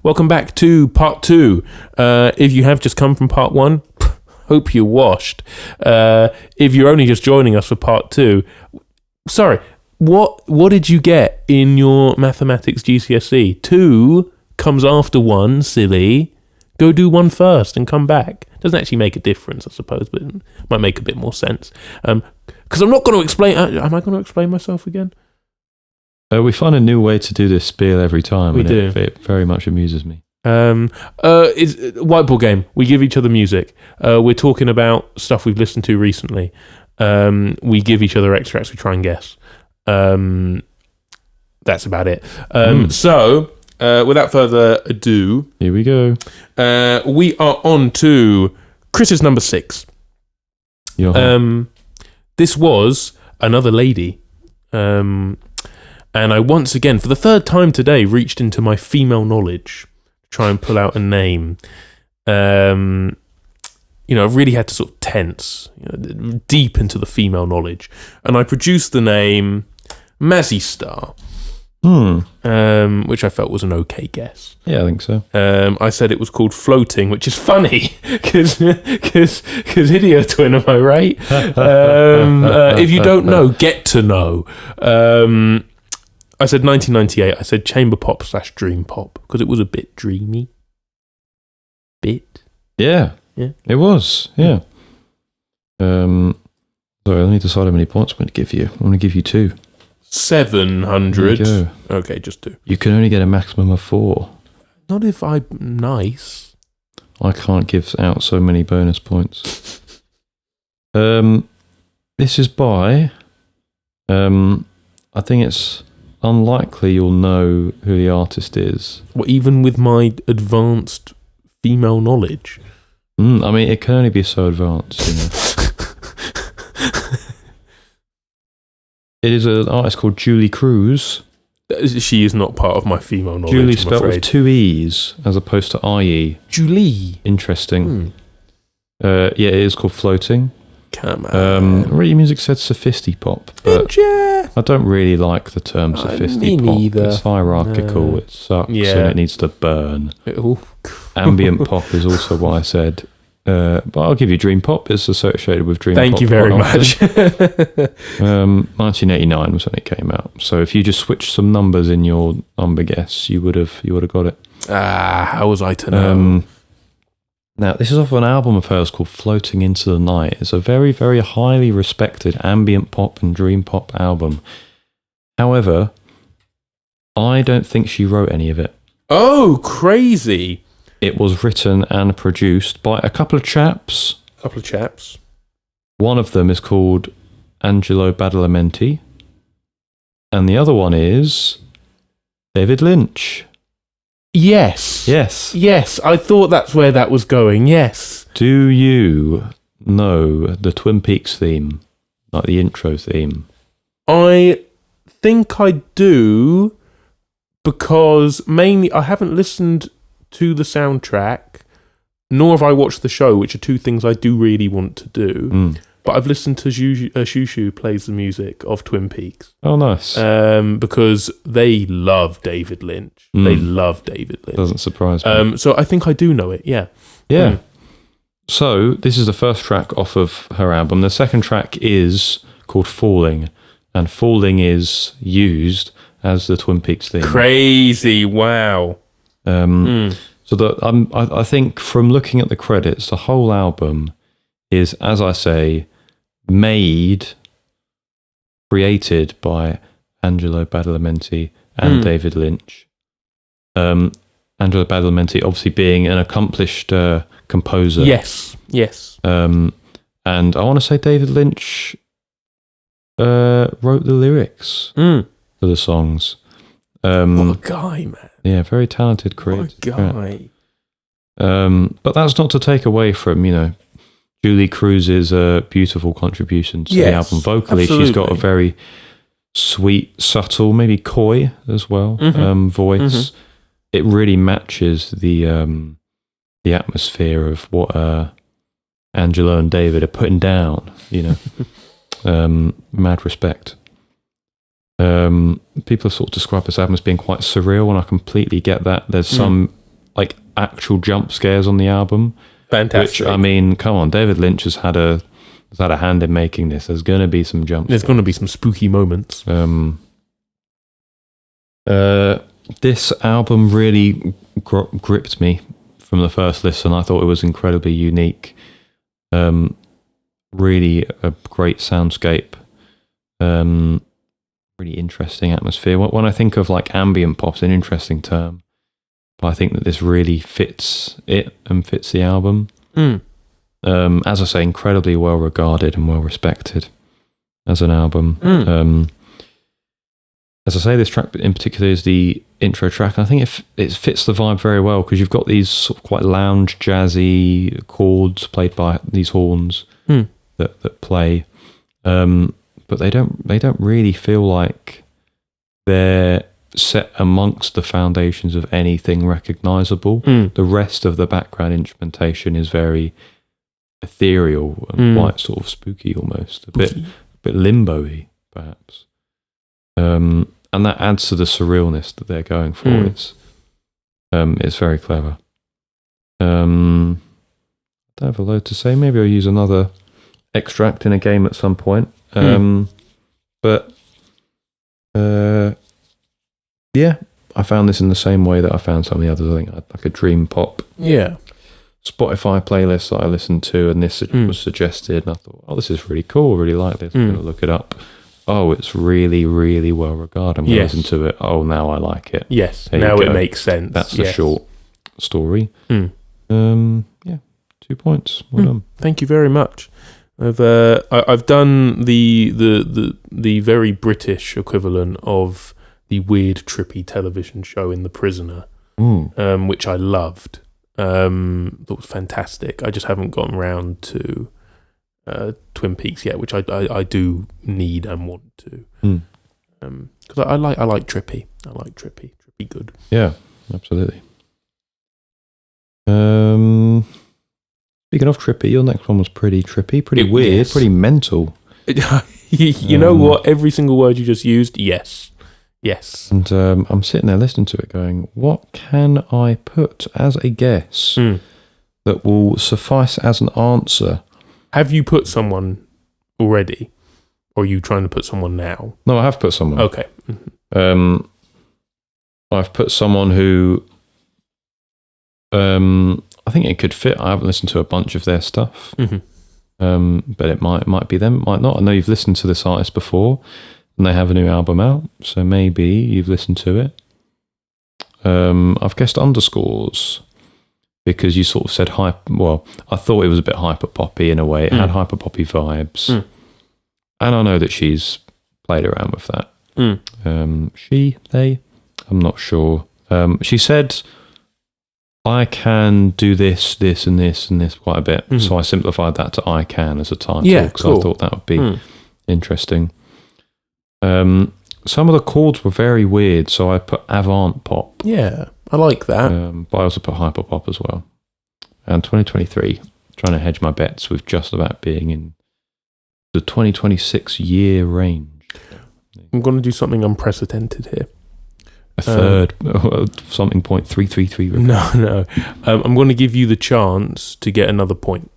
Welcome back to part 2. If you have just come from part 1, hope you're washed. If you're only just joining us for part 2, sorry, what did you get in your mathematics GCSE? 2 comes after 1, silly. Go do 1 first and come back. Doesn't actually make a difference, I suppose, but it might make a bit more sense. Because I'm not going to explain... am I going to explain myself again? We find a new way to do this spiel every time. We do. It very much amuses me. It's Whiteboard Game. We give each other music. We're talking about stuff we've listened to recently. We give each other extracts. We try and guess. That's about it. So, without further ado... Here we go. We are on to Chris's number 6. This was another lady. And I once again, for the 3rd time today, reached into my female knowledge to try and pull out a name. I really had to sort of tense, deep into the female knowledge. And I produced the name Mazzy Star, which I felt was an okay guess. Yeah, I think so. I said it was called Floating, which is funny, because Idiot Twin, am I right? If you don't know, get to know. I said 1998. I said chamber pop / dream pop because it was a bit dreamy. Yeah. It was. Yeah. Sorry, let me decide how many points I'm going to give you. I'm going to give you 2. 700. There you go. Okay, just 2. You can only get a maximum of 4. Not if I'm nice. I can't give out so many bonus points. This is by. I think it's unlikely you'll know who the artist is. Well, even with my advanced female knowledge. I mean, it can only be so advanced, It is an artist called Julee Cruz. She is not part of my female knowledge. Julie spelled with 2 E's as opposed to IE. Julee. Interesting. It is called Floating. Come on. Really, music said sophisti-pop, but I don't really like the term sophisti-pop. It's hierarchical, it sucks, and it needs to burn. Ambient pop is also what I said. But I'll give you dream pop. It's associated with dream pop. Thank you very much. 1989 was when it came out. So if you just switch some numbers in your number guess, you would have got it. How was I to know? Now, this is off an album of hers called Floating Into the Night. It's a very, very highly respected ambient pop and dream pop album. However, I don't think she wrote any of it. Oh, crazy. It was written and produced by a couple of chaps. One of them is called Angelo Badalamenti. And the other one is David Lynch. Yes. I thought that's where that was going. Yes. Do you know the Twin Peaks theme? Like the intro theme? I think I do, because mainly I haven't listened to the soundtrack, nor have I watched the show, which are 2 things I do really want to do. But I've listened to Shushu plays the music of Twin Peaks. Oh, nice. Because they love David Lynch. They love David Lynch. Doesn't surprise me. So I think I do know it, yeah. Yeah. So this is the first track off of her album. The second track is called Falling. And Falling is used as the Twin Peaks theme. Crazy, wow. So I think from looking at the credits, the whole album is, as I say, created by Angelo Badalamenti and David Lynch. Angelo Badalamenti obviously being an accomplished composer. Yes. And I want to say David Lynch wrote the lyrics for the songs. What a guy, man. Yeah, very talented creator. What a guy. But that's not to take away from, Julee Cruz's beautiful contribution to the album. Vocally, absolutely. She's got a very sweet, subtle, maybe coy as well, voice. It really matches the atmosphere of what Angelo and David are putting down, mad respect. People have sort of described this album as being quite surreal, and I completely get that. There's some like actual jump scares on the album. Fantastic. Which, I mean, come on, David Lynch has had a hand in making this. There's going to be some jump scares. There's going to be some spooky moments. This album really gripped me from the first listen. I thought it was incredibly unique. Really a great soundscape. Really interesting atmosphere. When I think of like ambient pop, it's an interesting term. But I think that this really fits it and fits the album. As I say, incredibly well regarded and well respected as an album. As I say, this track in particular is the intro track. I think it fits the vibe very well because you've got these sort of quite lounge, jazzy chords played by these horns that play, but they don't really feel like they're set amongst the foundations of anything recognizable. The rest of the background instrumentation is very ethereal and quite sort of spooky, almost a bit limbo-y, perhaps. And that adds to the surrealness that they're going for. It's very clever. I don't have a load to say. Maybe I'll use another extract in a game at some point. But yeah, I found this in the same way that I found some of the others. I think I had like a dream pop Spotify playlist that I listened to, and this was suggested, and I thought, oh, this is really cool. I really like this. I'm going to look it up. Oh, it's really, really well regarded. I'm going to listen to it. Oh, now I like it. Yes, now it makes sense. That's the short story. 2 points. Well done. Thank you very much. I've done the very British equivalent of the weird, trippy television show in The Prisoner, which I loved. That was fantastic. I just haven't gotten around to Twin Peaks yet, which I do need and want to, because I like trippy. I like trippy good. Yeah, absolutely. Speaking of trippy, your next one was pretty trippy, pretty weird, pretty mental. You know what? Every single word you just used, yes. And I'm sitting there listening to it going, what can I put as a guess that will suffice as an answer? Have you put someone already? Or are you trying to put someone now? No, I have put someone. Okay. I've put someone who I think it could fit. I haven't listened to a bunch of their stuff. But it might be them, might not. I know you've listened to this artist before, and they have a new album out, so maybe you've listened to it. I've guessed underscores because you sort of said hype. Well, I thought it was a bit hyper poppy in a way. It had hyper poppy vibes, and I know that she's played around with that. They, I'm not sure. She said, I can do this, this, and this, and this quite a bit. So I simplified that to I can as a title because I thought that would be interesting. Some of the chords were very weird, so I put avant pop. Yeah, I like that. But I also put hyper pop as well. And 2023, trying to hedge my bets with just about being in the 2026 year range. I'm going to do something unprecedented here. A third, something 0.333. No. I'm going to give you the chance to get another point.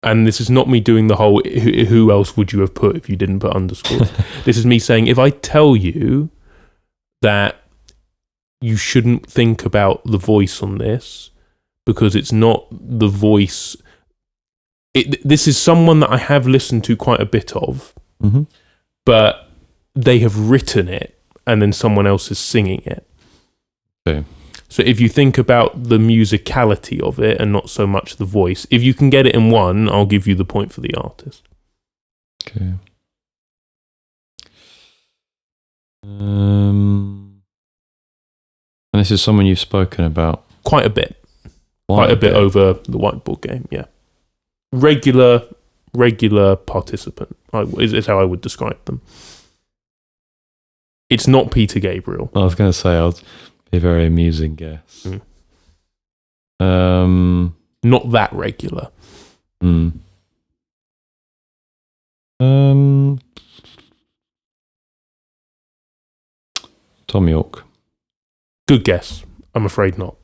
And this is not me doing the whole, who else would you have put if you didn't put underscores? This is me saying, if I tell you that you shouldn't think about the voice on this, because it's not the voice. This is someone that I have listened to quite a bit of, but they have written it and then someone else is singing it. Okay. So if you think about the musicality of it and not so much the voice, if you can get it in one, I'll give you the point for the artist. Okay. And this is someone you've spoken about quite a bit. Quite a bit over the Whiteboard Game, yeah. Regular participant is how I would describe them. It's not Peter Gabriel. I was going to say, I'll be a very amusing guess. Not that regular. Tom York. Good guess. I'm afraid not.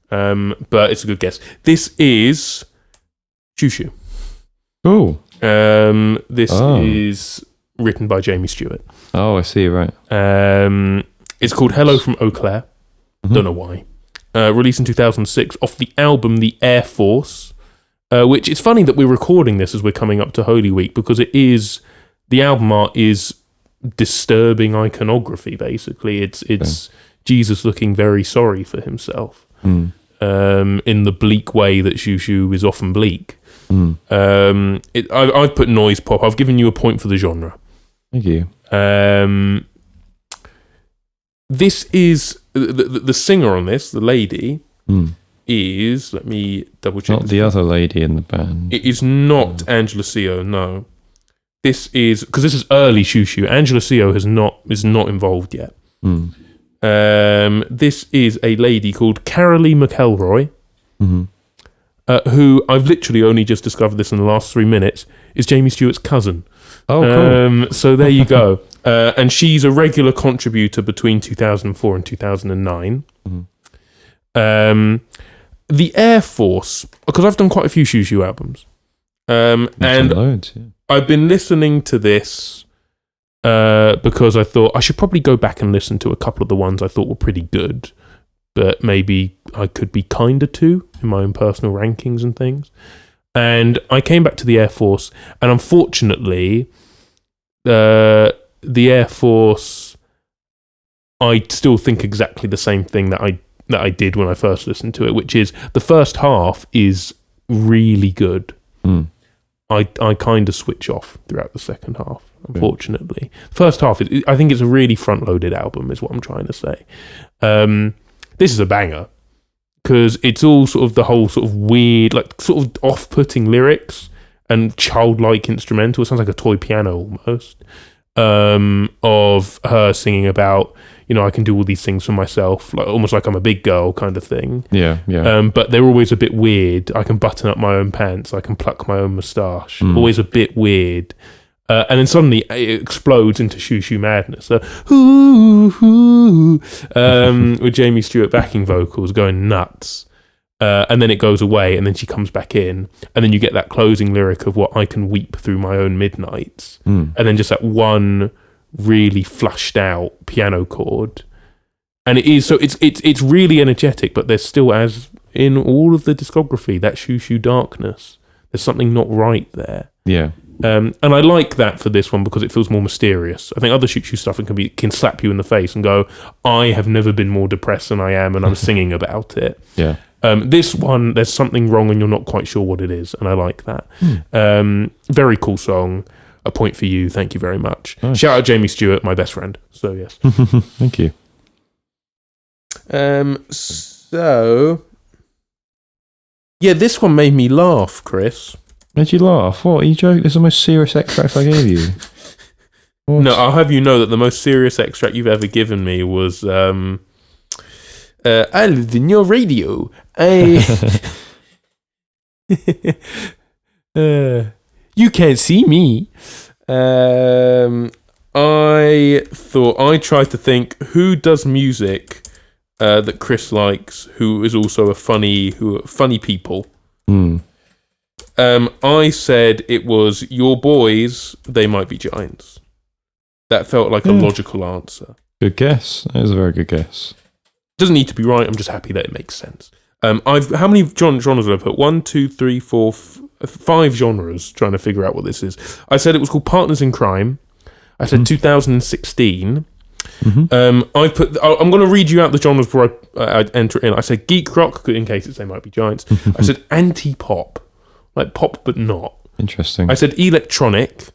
but it's a good guess. This is Shushu. Oh. This is written by Jamie Stewart. Oh, I see, right. It's called Hello from Eau Claire. Don't know why. Released in 2006 off the album The Air Force, which it's funny that we're recording this as we're coming up to Holy Week, because the album art is disturbing iconography, basically. It's Jesus looking very sorry for himself in the bleak way that Shushu is often bleak. I've put noise pop. I've given you a point for the genre. Thank you. This is the singer on this, the lady, is, let me double check. Not the other lady in the band. It is not Angela Seo, no. This is, because this is early Shushu. Angela Seo is not involved yet. This is a lady called Carolee McElroy, who I've literally only just discovered this in the last 3 minutes, is Jamie Stewart's cousin. Oh, cool. So there you go. And she's a regular contributor between 2004 and 2009. The Air Force, because I've done quite a few Shushu albums. And loads, yeah. I've been listening to this because I thought I should probably go back and listen to a couple of the ones I thought were pretty good, but maybe I could be kinder to in my own personal rankings and things. And I came back to the Air Force, and unfortunately, the Air Force, I still think exactly the same thing that I did when I first listened to it, which is the first half is really good. I kind of switch off throughout the second half, unfortunately. First half, I think it's a really front-loaded album, is what I'm trying to say. This is a banger, because it's all sort of the whole sort of weird, like sort of off-putting lyrics and childlike instrumental. It sounds like a toy piano almost, of her singing about, I can do all these things for myself, like almost like I'm a big girl kind of thing. Yeah. But they're always a bit weird. I can button up my own pants. I can pluck my own moustache. Always a bit weird. And then suddenly it explodes into Shushu madness. With Jamie Stewart backing vocals going nuts. And then it goes away, and then she comes back in, and then you get that closing lyric of what I can weep through my own midnights. And then just that one really flushed out piano chord, and it's really energetic, but there's still, as in all of the discography, that Shushu darkness. There's something not right there. And I like that for this one because it feels more mysterious. I think other Shushu stuff can slap you in the face and go, I have never been more depressed than I am, and I'm singing about it. This one, there's something wrong and you're not quite sure what it is, and I like that. Very cool song. A point for you. Thank you very much. Nice. Shout out Jamie Stewart, my best friend. So yes. Thank you. So yeah, this one made me laugh, Chris. Made you laugh? What? Are you joking? This is the most serious extract I gave you. What? No, I'll have you know that the most serious extract you've ever given me was I lived in your radio. You can't see me. I tried to think who does music that Chris likes, who is also funny people. I said it was Your Boys, They Might Be Giants. That felt like a logical answer. Good guess. That is a very good guess. Doesn't need to be right. I'm just happy that it makes sense. How many genres did I put? 1, 2, 3, 4, 5 genres, trying to figure out what this is. I said it was called Partners in Crime. I said 2016. I'm going to read you out the genres before I enter it in. I said geek rock, in case They Might Be Giants. I said anti-pop, like pop but not. Interesting. I said electronic.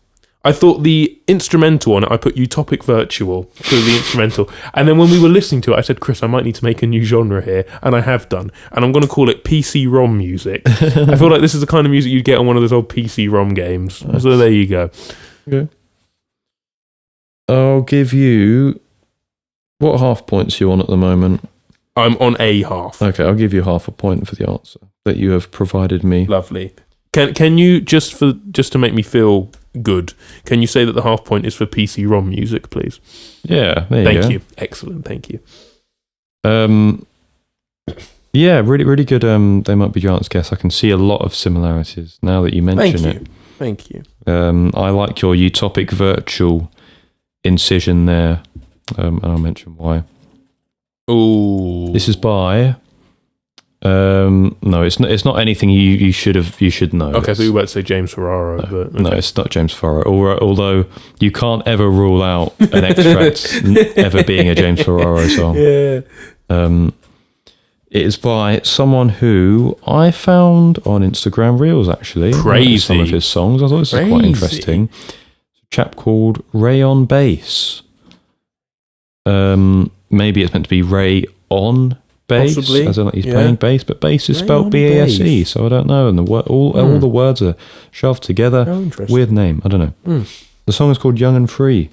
I thought the instrumental on it, I put Utopic Virtual for the instrumental. And then when we were listening to it, I said, Chris, I might need to make a new genre here. And I have done. And I'm going to call it PC-ROM music. I feel like this is the kind of music you'd get on one of those old PC-ROM games. Nice. So there you go. Okay. I'll give you... What half points are you on at the moment? I'm on a half. Okay, I'll give you half a point for the answer that you have provided me. Lovely. Can you, just to make me feel good, can you say that the half point is for PC-ROM music, please? Yeah, there you go. Thank you. Excellent, thank you. Yeah, really, really good. They Might be Giants guess. I can see a lot of similarities now that you mention it. Thank you. I like your utopic virtual incision there. And I'll mention why. Ooh. This is by. No, it's not anything you should know. Okay, so you were about to say James Ferraro, but okay. No, it's not James Ferraro. Although you can't ever rule out an extract ever being a James Ferraro song. Yeah. It is by someone who I found on Instagram Reels, actually. Crazy. Some of his songs. I thought this was quite interesting. A chap called RayonBase. Maybe it's meant to be Ray on bass, possibly. as in like he's playing bass, but bass is spelled B-A-S-E, so I don't know. And all the words are shoved together. Oh, interesting. Weird name, I don't know. The song is called Young and Free.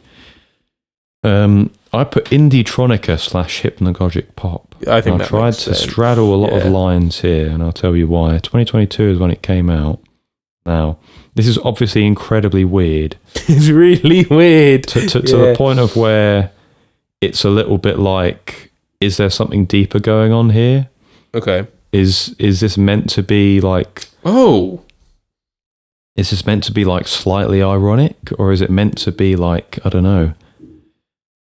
I put indie-tronica / hypnagogic pop. I think I tried to straddle a lot of lines here, and I'll tell you why. 2022 is when it came out. Now, this is obviously incredibly weird. It's really weird. To the point of where it's a little bit like, is there something deeper going on here? Okay. Is this meant to be like... Oh! Is this meant to be like slightly ironic? Or is it meant to be like, I don't know.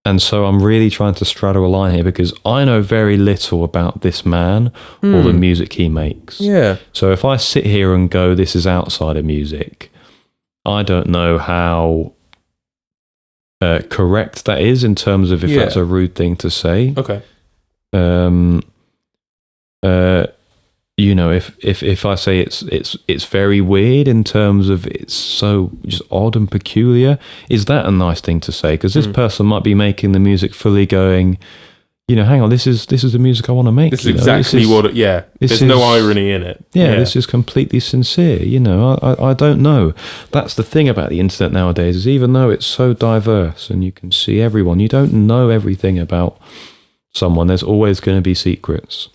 And so I'm really trying to straddle a line here because I know very little about this man or the music he makes. Yeah. So if I sit here and go, this is outside of music, I don't know how correct that is in terms of if that's a rude thing to say. Okay. You know, if I say it's very weird in terms of it's so just odd and peculiar, is that a nice thing to say? Because this person might be making the music fully going, you know, hang on, this is the music I want to make. This is exactly there's no irony in it. Yeah, this is completely sincere. You know, I don't know. That's the thing about the internet nowadays, is even though it's so diverse and you can see everyone, you don't know everything about someone. There's always going to be secrets.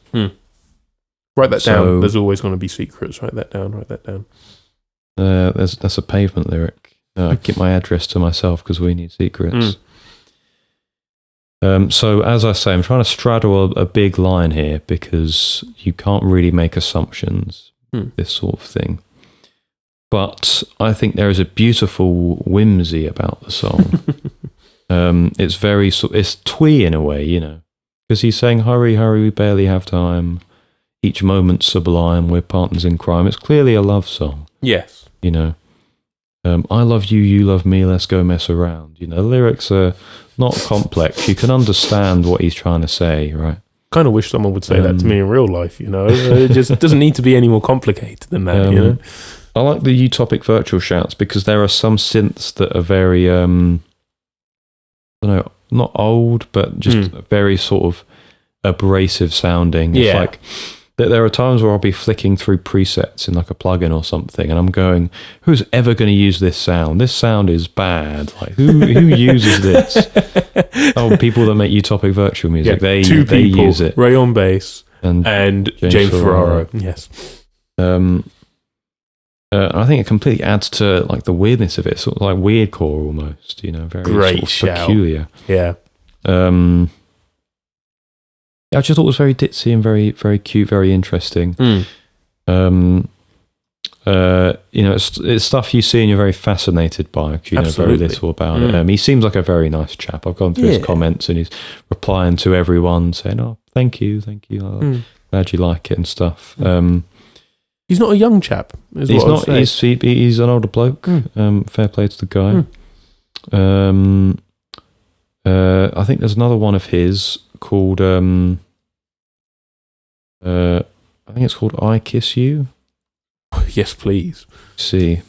Write that down. There's always going to be secrets. Write that down. That's a Pavement lyric. I keep my address to myself because we need secrets. So as I say, I'm trying to straddle a big line here because you can't really make assumptions, this sort of thing. But I think there is a beautiful whimsy about the song. It's very it's twee in a way, you know, because he's saying, hurry, hurry, we barely have time. Each moment sublime, we're partners in crime. It's clearly a love song. Yes. You know, I love you, you love me, let's go mess around. You know, the lyrics are not complex. You can understand what he's trying to say, right? Kind of wish someone would say that to me in real life, you know. It just doesn't need to be any more complicated than that, you know. I like the utopic virtual shouts because there are some synths that are very, I don't know, not old, but just very sort of abrasive sounding. It's like... There are times where I'll be flicking through presets in like a plugin or something, and I'm going, "Who's ever going to use this sound? This sound is bad. Like, who uses this?" Oh, people that make utopic virtual music. They use it. RayonBase and James Ferraro. Yes. I think it completely adds to like the weirdness of it. Sort of like weirdcore almost. You know, very great sort of peculiar. Yeah. I just thought it was very ditzy and very, very cute, very interesting. You know, it's stuff you see and you're very fascinated by. You know very little about it. He seems like a very nice chap. I've gone through his comments and he's replying to everyone saying, "Oh, thank you. Glad you like it and stuff." He's not a young chap. He's not. He's an older bloke. Fair play to the guy. I think there's another one of his called I think it's called I Kiss You. Yes, please. See.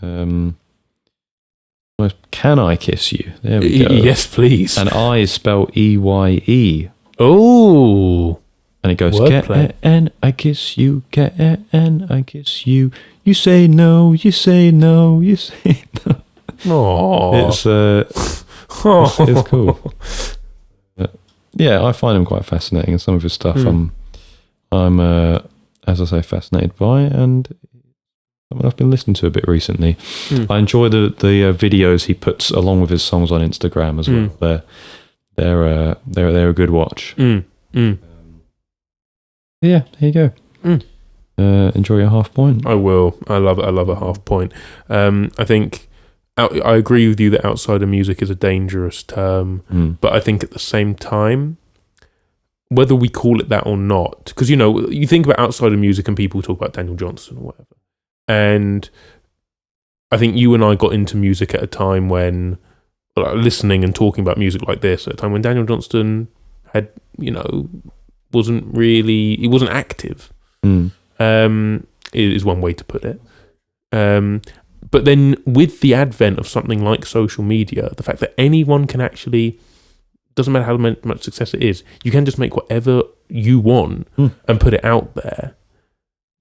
Can I kiss you? There we go. Yes, please. And I is spelled E-Y-E. Oh. And it goes, K-N, I kiss you, K-N, I kiss you. You say no, you say no, you say no. Aww. It's cool. Yeah, I find him quite fascinating, and some of his stuff I'm as I say, fascinated by, and something I've been listening to a bit recently. I enjoy the videos he puts along with his songs on Instagram as well. They're a good watch. Yeah, there you go. Enjoy your half point. I will. I love a half point. I think I agree with you that outside of music is a dangerous term, but I think at the same time, whether we call it that or not, because you think about outside of music and people talk about Daniel Johnston or whatever, and I think you and I got into music at a time when, listening and talking about music like this, at a time when Daniel Johnston had, wasn't active. Is one way to put it. But then with the advent of something like social media, the fact that anyone can actually, doesn't matter how much success it is, you can just make whatever you want and put it out there.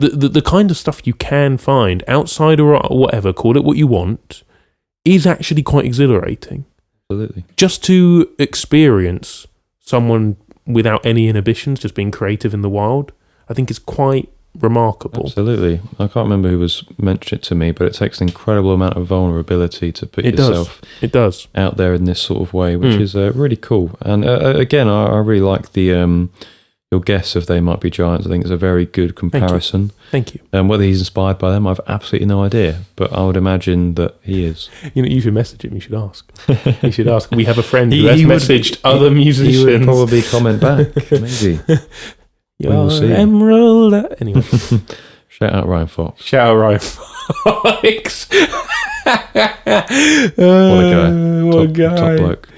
The kind of stuff you can find outside or whatever, call it what you want, is actually quite exhilarating. Absolutely. Just to experience someone without any inhibitions, just being creative in the wild, I think is quite remarkable. Absolutely. I can't remember who was mentioned it to me, but it takes an incredible amount of vulnerability to put yourself out there in this sort of way, which is really cool. And again, I really like the your guess of they might be giants. I think it's a very good comparison. Thank you. Whether he's inspired by them, I've absolutely no idea, but I would imagine that he is. You should message him. You should ask. You should ask. We have a friend who has messaged other musicians. He would probably comment back, maybe. Your emerald. Anyway. Shout out Ryan Fox. Shout out Ryan Fox. What a guy. Top bloke.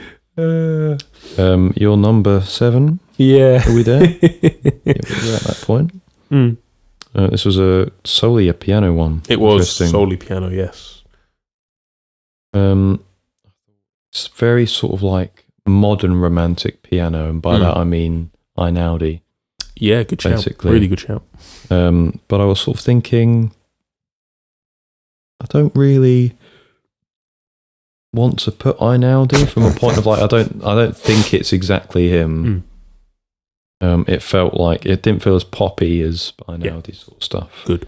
Your number 7. Yeah. Are we there? Yeah, we're at that point. This was solely a piano one. It was solely piano, yes. It's very sort of like modern romantic piano, and by that I mean Einaudi. Yeah, good shout. Basically. Really good shout. But I was sort of thinking, I don't really want to put Einaudi from a point of like I don't think it's exactly him. It felt like it didn't feel as poppy as Einaudi sort of stuff. Good.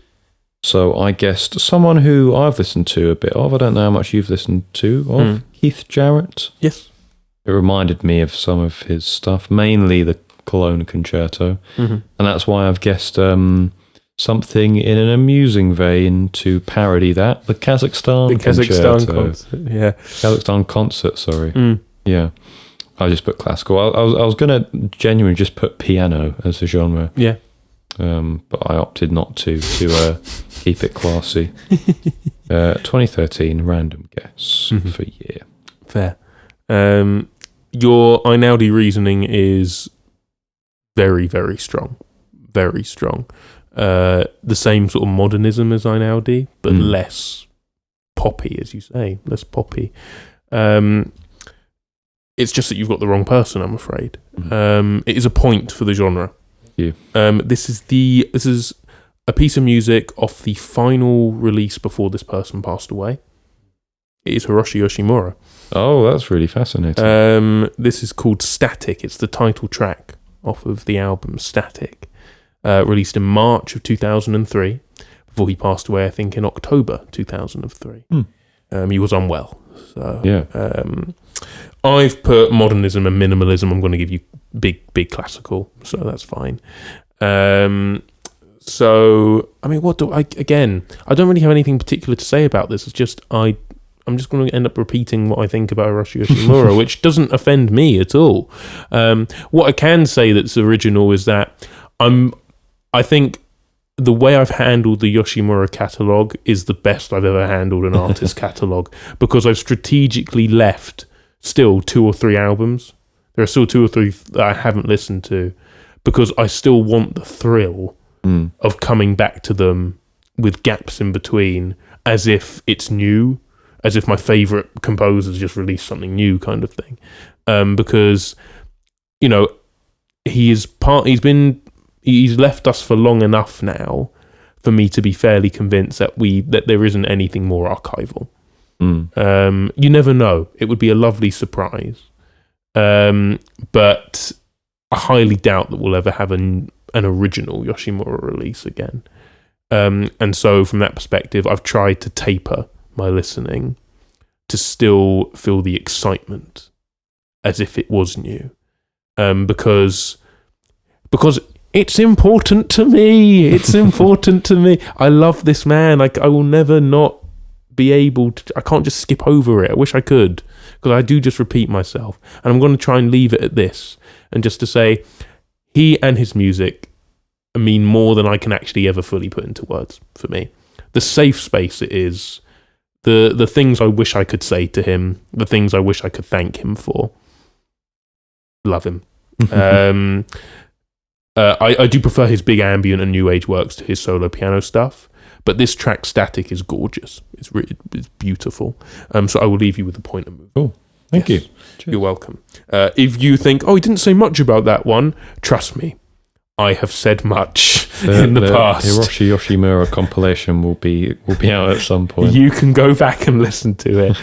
So I guessed someone who I've listened to a bit of. I don't know how much you've listened to of Keith Jarrett. Yes. It reminded me of some of his stuff, mainly the Cologne Concerto, and that's why I've guessed something in an amusing vein to parody that, the Kazakhstan concert. Sorry, yeah. I just put classical. I was going to genuinely just put piano as a genre. Yeah. But I opted not to keep it classy. 2013 random guess for year. Fair. Your Einaudi reasoning is very, very strong. Very strong. The same sort of modernism as Einaudi, but less poppy, as you say. Less poppy. It's just that you've got the wrong person, I'm afraid. It is a point for the genre. Yeah. This is a piece of music off the final release before this person passed away. It is Hiroshi Yoshimura. Oh, that's really fascinating. This is called Static. It's the title track off of the album Static, released in March of 2003, before he passed away, I think, in October 2003. He was unwell. So, yeah. I've put modernism and minimalism. I'm going to give you big classical, so that's fine. So, I mean, I don't really have anything particular to say about this. It's just, I'm just going to end up repeating what I think about Hiroshi Yoshimura, which doesn't offend me at all. What I can say that's original is that I think the way I've handled the Yoshimura catalogue is the best I've ever handled an artist's catalogue, because I've strategically left still 2 or 3 albums. There are still 2 or 3 that I haven't listened to, because I still want the thrill of coming back to them with gaps in between, as if it's new, as if my favourite composer's just released something new, kind of thing. Because, he's left us for long enough now for me to be fairly convinced that there isn't anything more archival. You never know. It would be a lovely surprise. But I highly doubt that we'll ever have an original Yoshimura release again. And so from that perspective, I've tried to taper my listening to still feel the excitement as if it was new. Because it's important to me. It's important to me. I love this man. I will never not be able to. I can't just skip over it. I wish I could, because I do just repeat myself. And I'm going to try and leave it at this, and just to say, he and his music mean more than I can actually ever fully put into words for me. The safe space it is, the things I wish I could say to him, the things I wish I could thank him for. Love him. I do prefer his big ambient and new age works to his solo piano stuff, but this track Static is gorgeous. It's beautiful. So I will leave you with the point and move. Cool. Thank you. Cheers. You're welcome. If you think, he didn't say much about that one, trust me, I have said much in the past. Hiroshi Yoshimura compilation will be out at some point. You can go back and listen to it.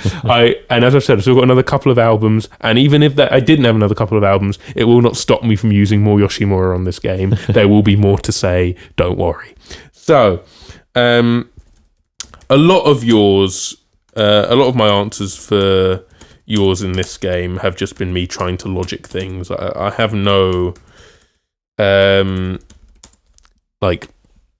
And as I've said, I've still got another couple of albums, and even if I didn't have another couple of albums, it will not stop me from using more Yoshimura on this game. There will be more to say, don't worry. So, a lot of my answers for yours in this game have just been me trying to logic things. I have no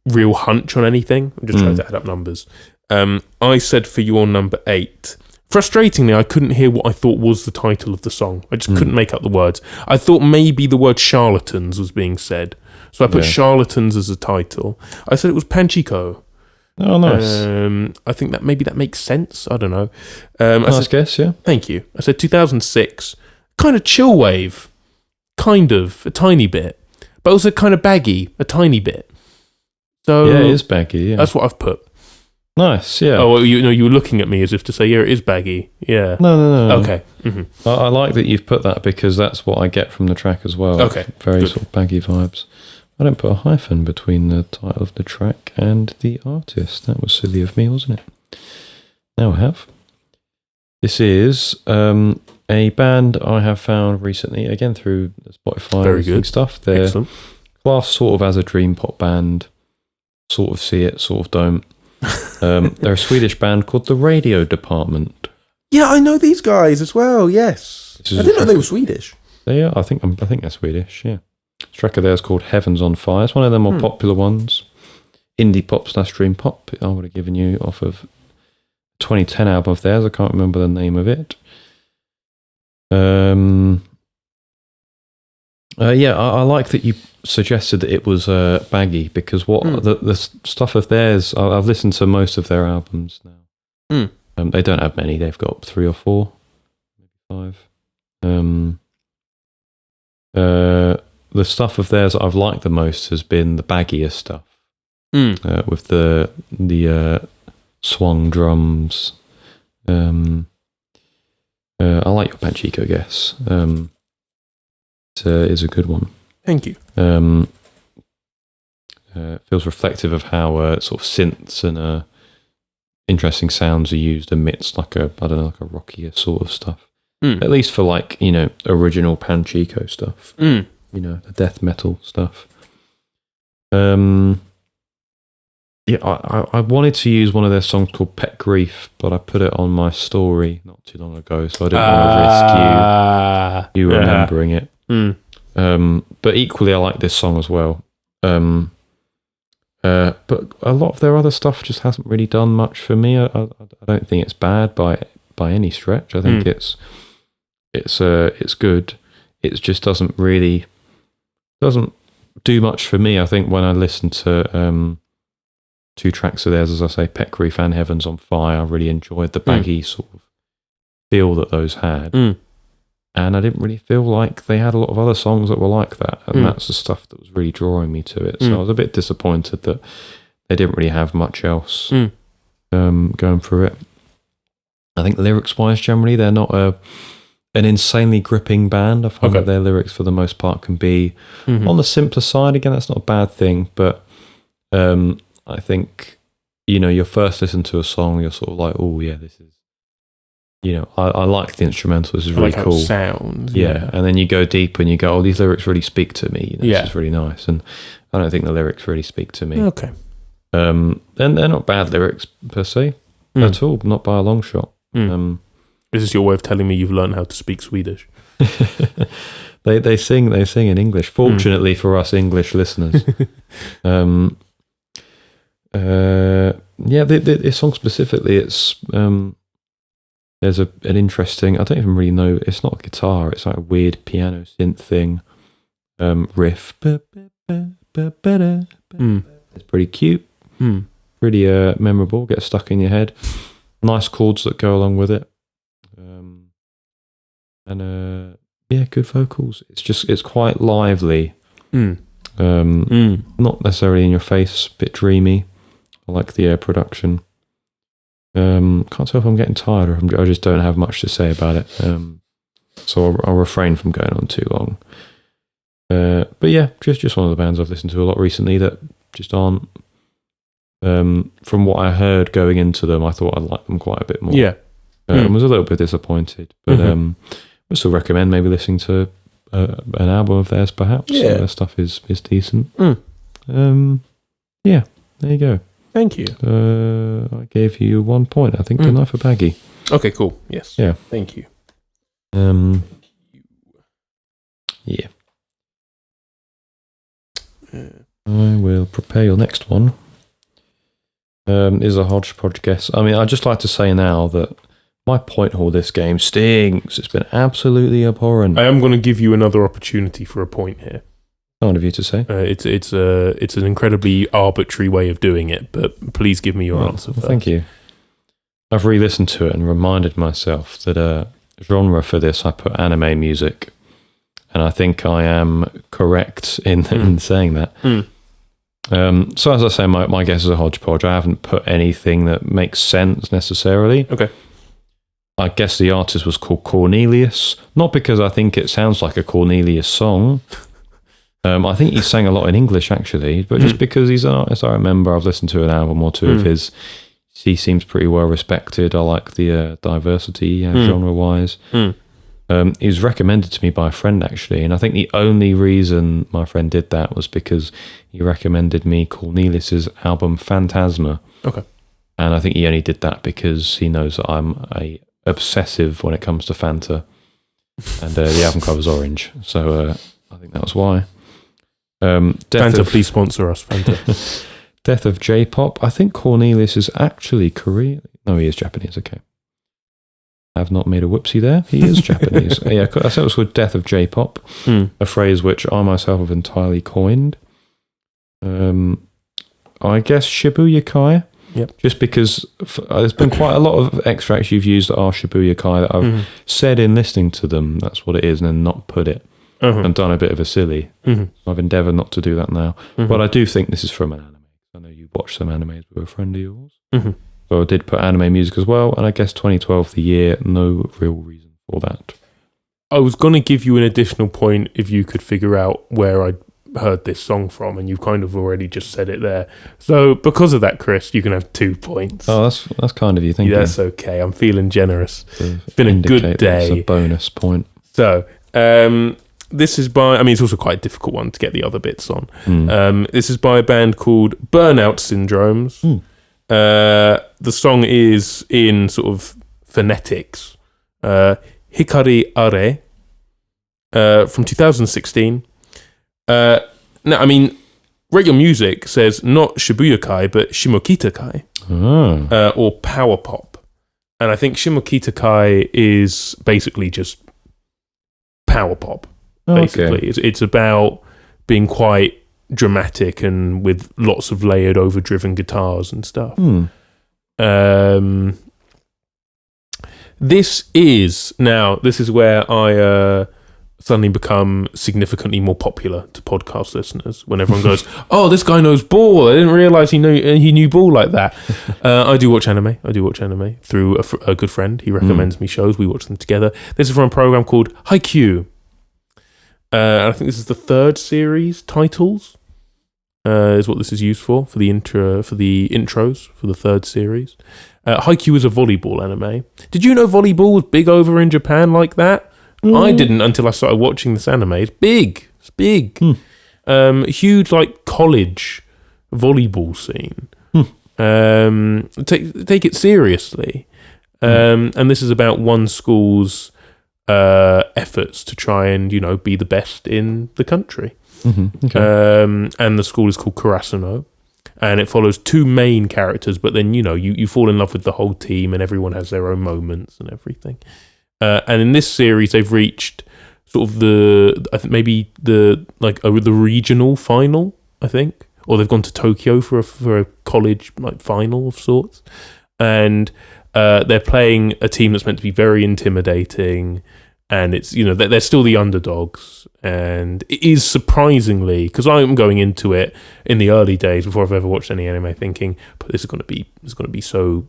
real hunch on anything. I'm just trying to add up numbers. I said for your number 8, frustratingly, I couldn't hear what I thought was the title of the song. I just couldn't make up the words. I thought maybe the word charlatans was being said, so I put charlatans as a title. I said it was Panchiko. Oh, nice. I think that maybe that makes sense. I don't know. Nice guess, yeah. Thank you. I said 2006, kind of chill wave, kind of a tiny bit, but also kind of baggy, a tiny bit. So yeah, it is baggy. Yeah, that's what I've put. Nice. Yeah. Oh, well, you were looking at me as if to say, yeah, it is baggy. Yeah. No. Okay. Mm-hmm. I like that you've put that, because that's what I get from the track as well. Okay. Very good. sort of baggy vibes. I don't put a hyphen between the title of the track and the artist. That was silly of me, wasn't it? Now I have. This is a band I have found recently, again through Spotify. Very good stuff. They're excellent. Classed sort of as a dream pop band. Sort of see it, sort of don't. They're a Swedish band called the Radio Department. Yeah, I know these guys as well. Yes, I didn't know they were Swedish. They are. I think they're Swedish. Yeah. This track of theirs called Heavens on Fire. It's one of their more popular ones. Indie pop / dream pop. I would have given you off of 2010 album of theirs. I can't remember the name of it. I like that you suggested that it was baggy, because the stuff of theirs, I've listened to most of their albums now. They don't have many. They've got 3 or 4, maybe 5. The stuff of theirs that I've liked the most has been the baggier stuff, with the swung drums. I like your Panchiko guess. It's a good one. Thank you. Feels reflective of how sort of synths and interesting sounds are used amidst like a rockier sort of stuff. At least for original Panchiko stuff. The death metal stuff. I wanted to use one of their songs called Pet Grief, but I put it on my story not too long ago, so I didn't want to risk you remembering it. But equally, I like this song as well. But a lot of their other stuff just hasn't really done much for me. I don't think it's bad by any stretch. I think it's good. It just doesn't do much for me. I think when I listen to 2 tracks of theirs, as I say, Pet Grief and Heavens on Fire, I really enjoyed the baggy sort of feel that those had. And I didn't really feel like they had a lot of other songs that were like that. And that's the stuff that was really drawing me to it. So I was a bit disappointed that they didn't really have much else going through it. I think lyrics-wise, generally, they're not an insanely gripping band. I find that their lyrics, for the most part, can be on the simpler side. Again, that's not a bad thing. But I think, your first listen to a song, you're sort of like, oh, yeah, this is, I like the instrumental. This is really cool. How it sounds. Yeah. And then you go deep and you go, oh, these lyrics really speak to me. This is really nice. And I don't think the lyrics really speak to me. Okay. And they're not bad lyrics per se at all, not by a long shot. This is your way of telling me you've learned how to speak Swedish. They sing in English. Fortunately for us English listeners. This song specifically, it's there's an interesting, I don't even really know, it's not a guitar, it's like a weird piano synth thing, riff. It's pretty cute, pretty memorable, gets stuck in your head. Nice chords that go along with it. Good vocals. It's quite lively. Not necessarily in your face, a bit dreamy. I like the production. Can't tell if I'm getting tired or I just don't have much to say about it. So I'll refrain from going on too long. But yeah, just one of the bands I've listened to a lot recently that just aren't. From what I heard going into them, I thought I'd like them quite a bit more. Yeah. I was a little bit disappointed, but I still recommend maybe listening to an album of theirs, perhaps. Yeah. Their stuff is decent. Yeah, there you go. Thank you. I gave you 1 point, I think, didn't I, for Baggy? Okay, cool. Yes. Yeah. Thank you. Yeah. I will prepare your next one. Is a hodgepodge guess. I mean, I'd just like to say now that my point haul this game stings. It's been absolutely abhorrent. I am going to give you another opportunity for a point here. Kind of you to say. It's an incredibly arbitrary way of doing it, but please give me your answer first. Thank you. I've re-listened to it and reminded myself that genre for this I put anime music, and I think I am correct in saying that. So as I say, my guess is a hodgepodge. I haven't put anything that makes sense necessarily. Okay. I guess the artist was called Cornelius, not because I think it sounds like a Cornelius song. I think he sang a lot in English actually, but just because he's an artist I remember, I've listened to an album or two of his. He seems pretty well respected. I like the diversity genre-wise. He was recommended to me by a friend actually, and I think the only reason my friend did that was because he recommended me Cornelius's album Phantasma. Okay. And I think he only did that because he knows that I'm a obsessive when it comes to Fanta, and the album cover's orange, so I think that was why. Fanta, please sponsor us, Fanta. Death of J-pop. I think Cornelius is actually Korean. No, he is Japanese. Okay. I've not made a whoopsie there. He is Japanese. Yeah, I said it was called Death of J-pop, a phrase which I myself have entirely coined. I guess Shibuya Kai. Yep. Just because there's been quite a lot of extracts you've used that are Shibuya Kai that I've said in listening to them, that's what it is, and then not put it. And done a bit of a silly. I've endeavoured not to do that now. But I do think this is from an anime. I know you watched some animes with a friend of yours. So I did put anime music as well, and I guess 2012 the year, no real reason for that. I was going to give you an additional point if you could figure out where I heard this song from, and you've kind of already just said it there. So because of that, Chris, you can have 2 points. Oh, that's kind of you. Thank you. That's okay. I'm feeling generous. It's been a good day. It's a bonus point. So, this is by, I mean, it's also quite a difficult one to get the other bits on. This is by a band called Burnout Syndromes. The song is in sort of phonetics. Hikari Are from 2016. Now, I mean, Radio Music says not Shibuya Kai, but Shimokita Kai, or Power Pop. And I think Shimokita Kai is basically just Power Pop. Basically, it's about being quite dramatic and with lots of layered, overdriven guitars and stuff. This is where I suddenly become significantly more popular to podcast listeners. When everyone goes, "Oh, this guy knows Ball. I didn't realize he knew Ball like that." I do watch anime. Through a good friend. He recommends me shows. We watch them together. This is from a program called Haikyuu. I think this is the 3rd series. Titles is what this is used for the intros for the 3rd series. Haikyuu is a volleyball anime. Did you know volleyball was big over in Japan like that? I didn't until I started watching this anime. It's big. Huge like college volleyball scene. Take it seriously. And this is about one school's efforts to try and, be the best in the country. Mm-hmm. Okay. And the school is called Karasuno. And it follows two main characters, but then, you fall in love with the whole team and everyone has their own moments and everything. And in this series, they've reached sort of the regional final, I think. Or they've gone to Tokyo for a college final of sorts. And they're playing a team that's meant to be very intimidating. And it's, they're still the underdogs. And it is surprisingly, because I'm going into it in the early days before I've ever watched any anime, thinking, but this is going to be so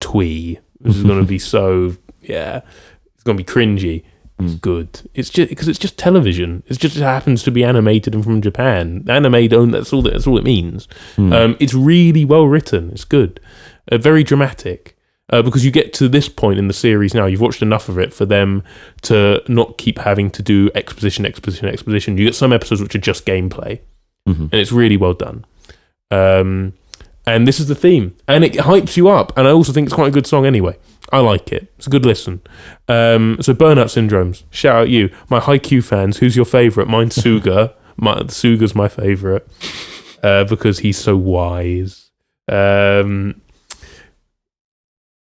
twee. This is going to be so, it's going to be cringy. It's good. It's just because it's just television. It happens to be animated and from Japan. Anime don't. That's all it means. It's really well written. It's good. Very dramatic. Because you get to this point in the series now, you've watched enough of it for them to not keep having to do exposition. You get some episodes which are just gameplay, and it's really well done. And this is the theme, and it hypes you up. And I also think it's quite a good song anyway. I like it. It's a good listen. So Burnout Syndromes, shout out you. My Haikyuu fans, who's your favourite? Mine's Suga. Suga's my favourite because he's so wise.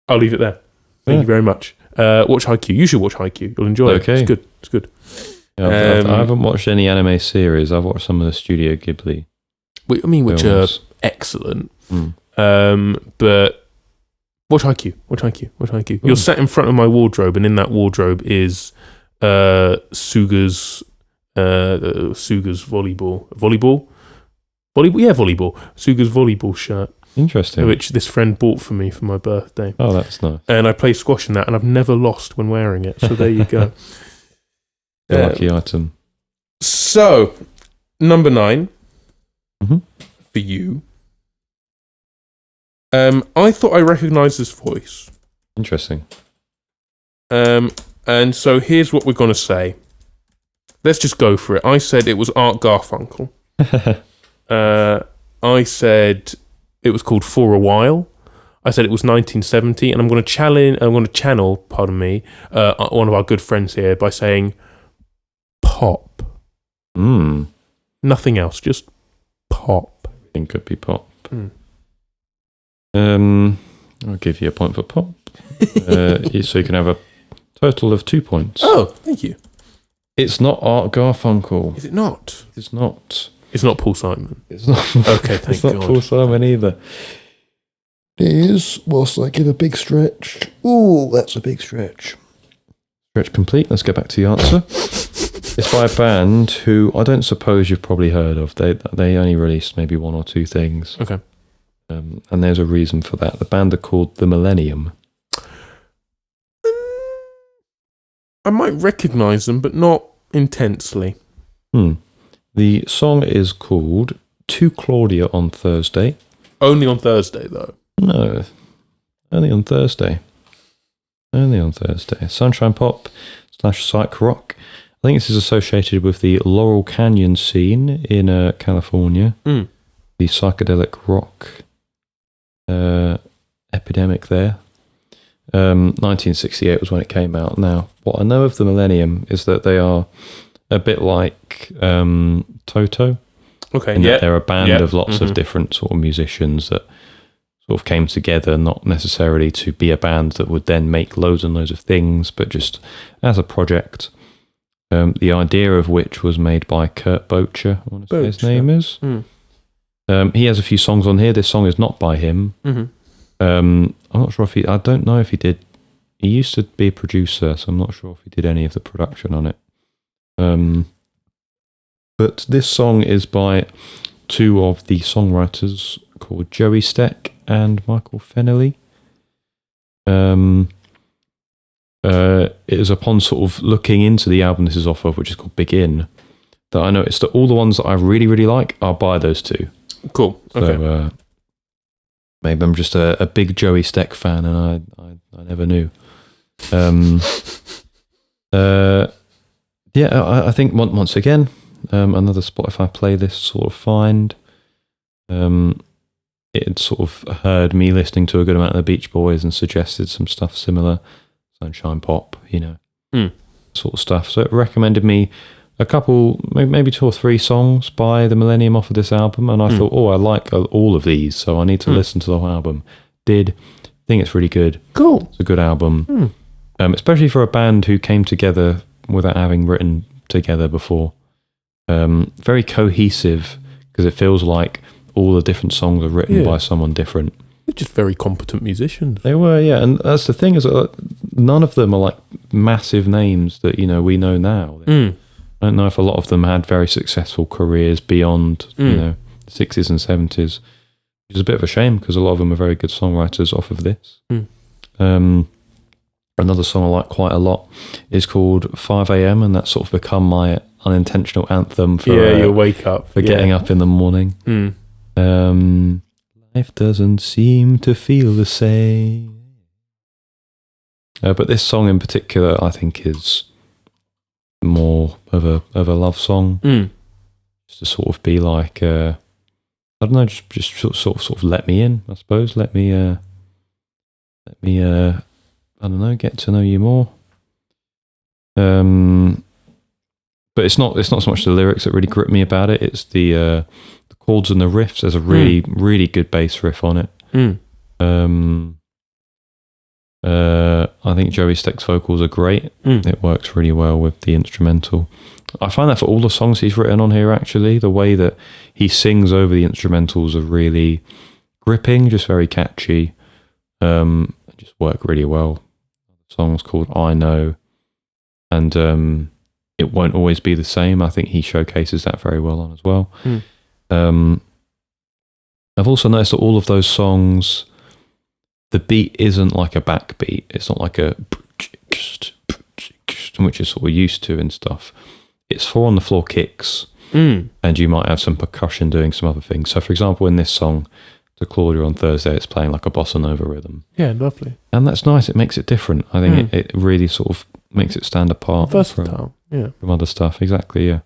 I'll leave it there. Thank you very much. Watch Haikyuu. You should watch Haikyuu. You'll enjoy it. It's good. Yeah, I haven't watched any anime series. I've watched some of the Studio Ghibli. Which are excellent. But watch Haikyuu. You're sat in front of my wardrobe, and in that wardrobe is Suga's volleyball. Suga's volleyball shirt. Interesting. Which this friend bought for me for my birthday. Oh, that's nice. And I play squash in that, and I've never lost when wearing it. So there you go. Lucky item. So, number 9 for you. I thought I recognised this voice. Interesting. And so here's what we're going to say. Let's just go for it. I said it was Art Garfunkel. I said it was called For a While. I said it was 1970, and I'm going to channel, one of our good friends here by saying pop. Nothing else, just pop. Everything could be pop. I'll give you a point for pop. So you can have a total of 2 points. Oh, thank you. It's not Art Garfunkel. Is it not? It's not. It's not Paul Simon. It's not. Okay, thank God. It's not Paul Simon either. It is, whilst I give a big stretch. Ooh, that's a big stretch. Stretch complete. Let's get back to the answer. It's by a band who I don't suppose you've probably heard of. They only released maybe 1 or 2 things. Okay. And there's a reason for that. The band are called The Millennium. I might recognise them, but not intensely. The song is called To Claudia on Thursday. Only on Thursday, though? No. Only on Thursday. Sunshine pop / psych rock. I think this is associated with the Laurel Canyon scene in California. The psychedelic rock epidemic there. 1968 was when it came out. Now, what I know of the Millennium is that they are a bit like Toto. Okay, in that they're a band of lots of different sort of musicians that sort of came together, not necessarily to be a band that would then make loads and loads of things, but just as a project. The idea of which was made by Kurt Bocher, I want to say his name is. He has a few songs on here. This song is not by him. I'm not sure if I don't know if he did. He used to be a producer, so I'm not sure if he did any of the production on it. But this song is by 2 of the songwriters called Joey Steck and Michael Fennelly. It is upon sort of looking into the album this is off of, which is called Begin, that I noticed that all the ones that I really, really like are by those 2. Cool. Okay. So maybe I'm just a big Joey Steck fan and I never knew. I think once again, another Spotify playlist sort of find. It sort of heard me listening to a good amount of the Beach Boys and suggested some stuff similar. sunshine pop, sort of stuff. So it recommended me a couple, maybe 2 or 3 songs by the Millennium off of this album, and I thought, I like all of these, so I need to listen to the whole album. Think it's really good. Cool. It's a good album, especially for a band who came together without having written together before. Very cohesive, because it feels like all the different songs are written by someone different. They're just very competent musicians. They were, yeah, and that's the thing, is none of them are like massive names that we know now. I don't know if a lot of them had very successful careers beyond the 60s and 70s, which is a bit of a shame, because a lot of them are very good songwriters off of this. Another song I like quite a lot is called 5 a.m, and that's sort of become my unintentional anthem for your wake up, for getting up in the morning. Life doesn't seem to feel the same. But this song in particular, I think, is more of a love song. Just to sort of be like, I don't know, just sort of let me in, I suppose. Let me I don't know, get to know you more. But it's not so much the lyrics that really grip me about it. It's the chords and the riffs. There's a really, really good bass riff on it. I think Joey Steck's vocals are great. It works really well with the instrumental. I find that for all the songs he's written on here, actually, the way that he sings over the instrumentals are really gripping, just very catchy. Just work really well. The song's called I Know, and It Won't Always Be the Same. I think he showcases that very well on as well. I've also noticed that all of those songs, the beat isn't like a backbeat. It's not like a which is sort of used to and stuff. It's 4 on the floor kicks, and you might have some percussion doing some other things. So, for example, in this song, to Claudia on Thursday, it's playing like a bossa nova rhythm. Yeah, lovely. And that's nice. It makes it different. I think it really sort of makes it stand apart from other stuff. Exactly, yeah.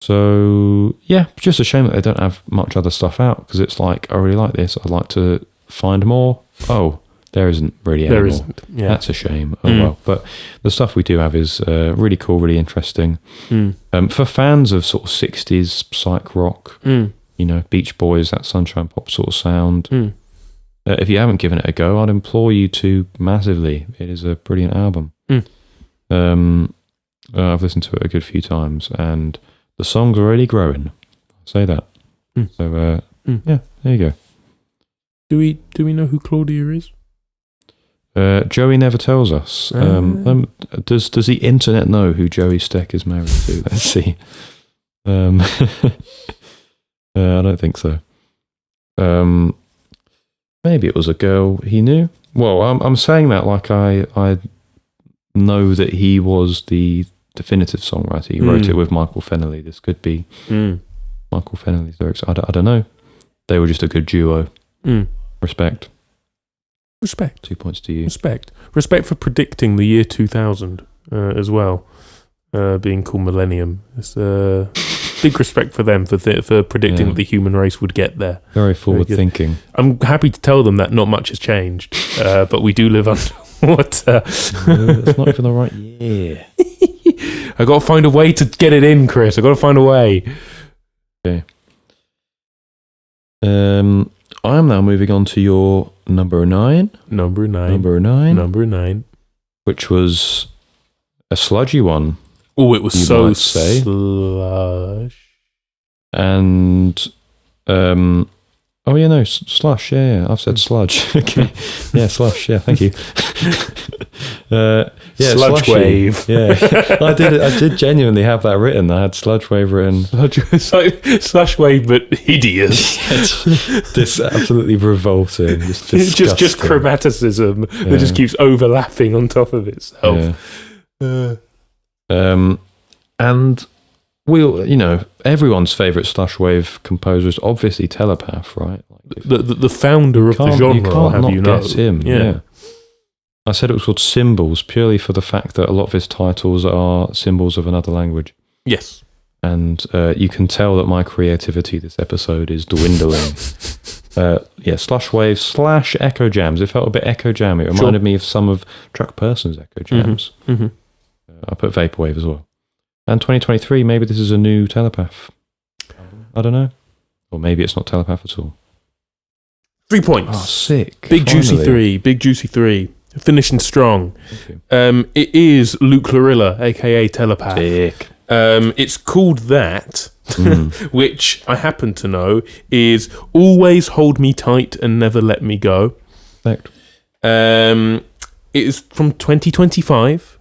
So, yeah, just a shame that they don't have much other stuff out, because it's like, I really like this. I'd like to find more. Oh, there isn't really any more. Isn't. Yeah. That's a shame. Oh, well. But the stuff we do have is really cool, really interesting. For fans of sort of 60s psych rock, Beach Boys, that sunshine pop sort of sound, if you haven't given it a go, I'd implore you to massively. It is a brilliant album. I've listened to it a good few times, and the songs are really growing. I'll say that. So, yeah, there you go. Do we know who Claudia is? Joey never tells us. Does the internet know who Joey Steck is married to? Let's see. I don't think so. Maybe it was a girl he knew. Well, I'm saying that like I know that he was the definitive songwriter. He wrote it with Michael Fennelly. This could be Michael Fennelly's lyrics. I don't know. They were just a good duo. Respect. 2 points to you. Respect for predicting the year 2000 as well, being called Millennium. It's big respect for them for predicting that the human race would get there. Very forward thinking. I'm happy to tell them that not much has changed, but we do live underwater. It's not even the right year. I got to find a way to get it in, Chris. I got to find a way. Okay. I am now moving on to your number 9. Number 9. Which was a sludgy one. Oh, it was so slush. And, slush, yeah. I've said sludge. Okay. Yeah, slush, yeah, thank you. Sludge wave. Yeah, I did genuinely have that written. I had sludge wave written. It's like slush wave, but hideous. This absolutely revolting. Just chromaticism that just keeps overlapping on top of itself. Yeah. And everyone's favourite slush wave composer is obviously Telepath, right? The founder of the genre. You can't not guess him. Yeah. I said it was called Symbols purely for the fact that a lot of his titles are symbols of another language. Yes. And you can tell that my creativity this episode is dwindling Slush Wave / Echo Jams. It felt a bit Echo Jam. It reminded me of some of Truck Person's Echo Jams. I put Vaporwave as well. And 2023, maybe this is a new Telepath. I don't know. Or maybe it's not Telepath at all. 3 points. Oh, sick. Big Juicy 3. Finishing strong. It is Luke Lorilla, aka Telepath. Sick. It's called that, which I happen to know is Always Hold Me Tight and Never Let Me Go. Perfect. It is from 2025,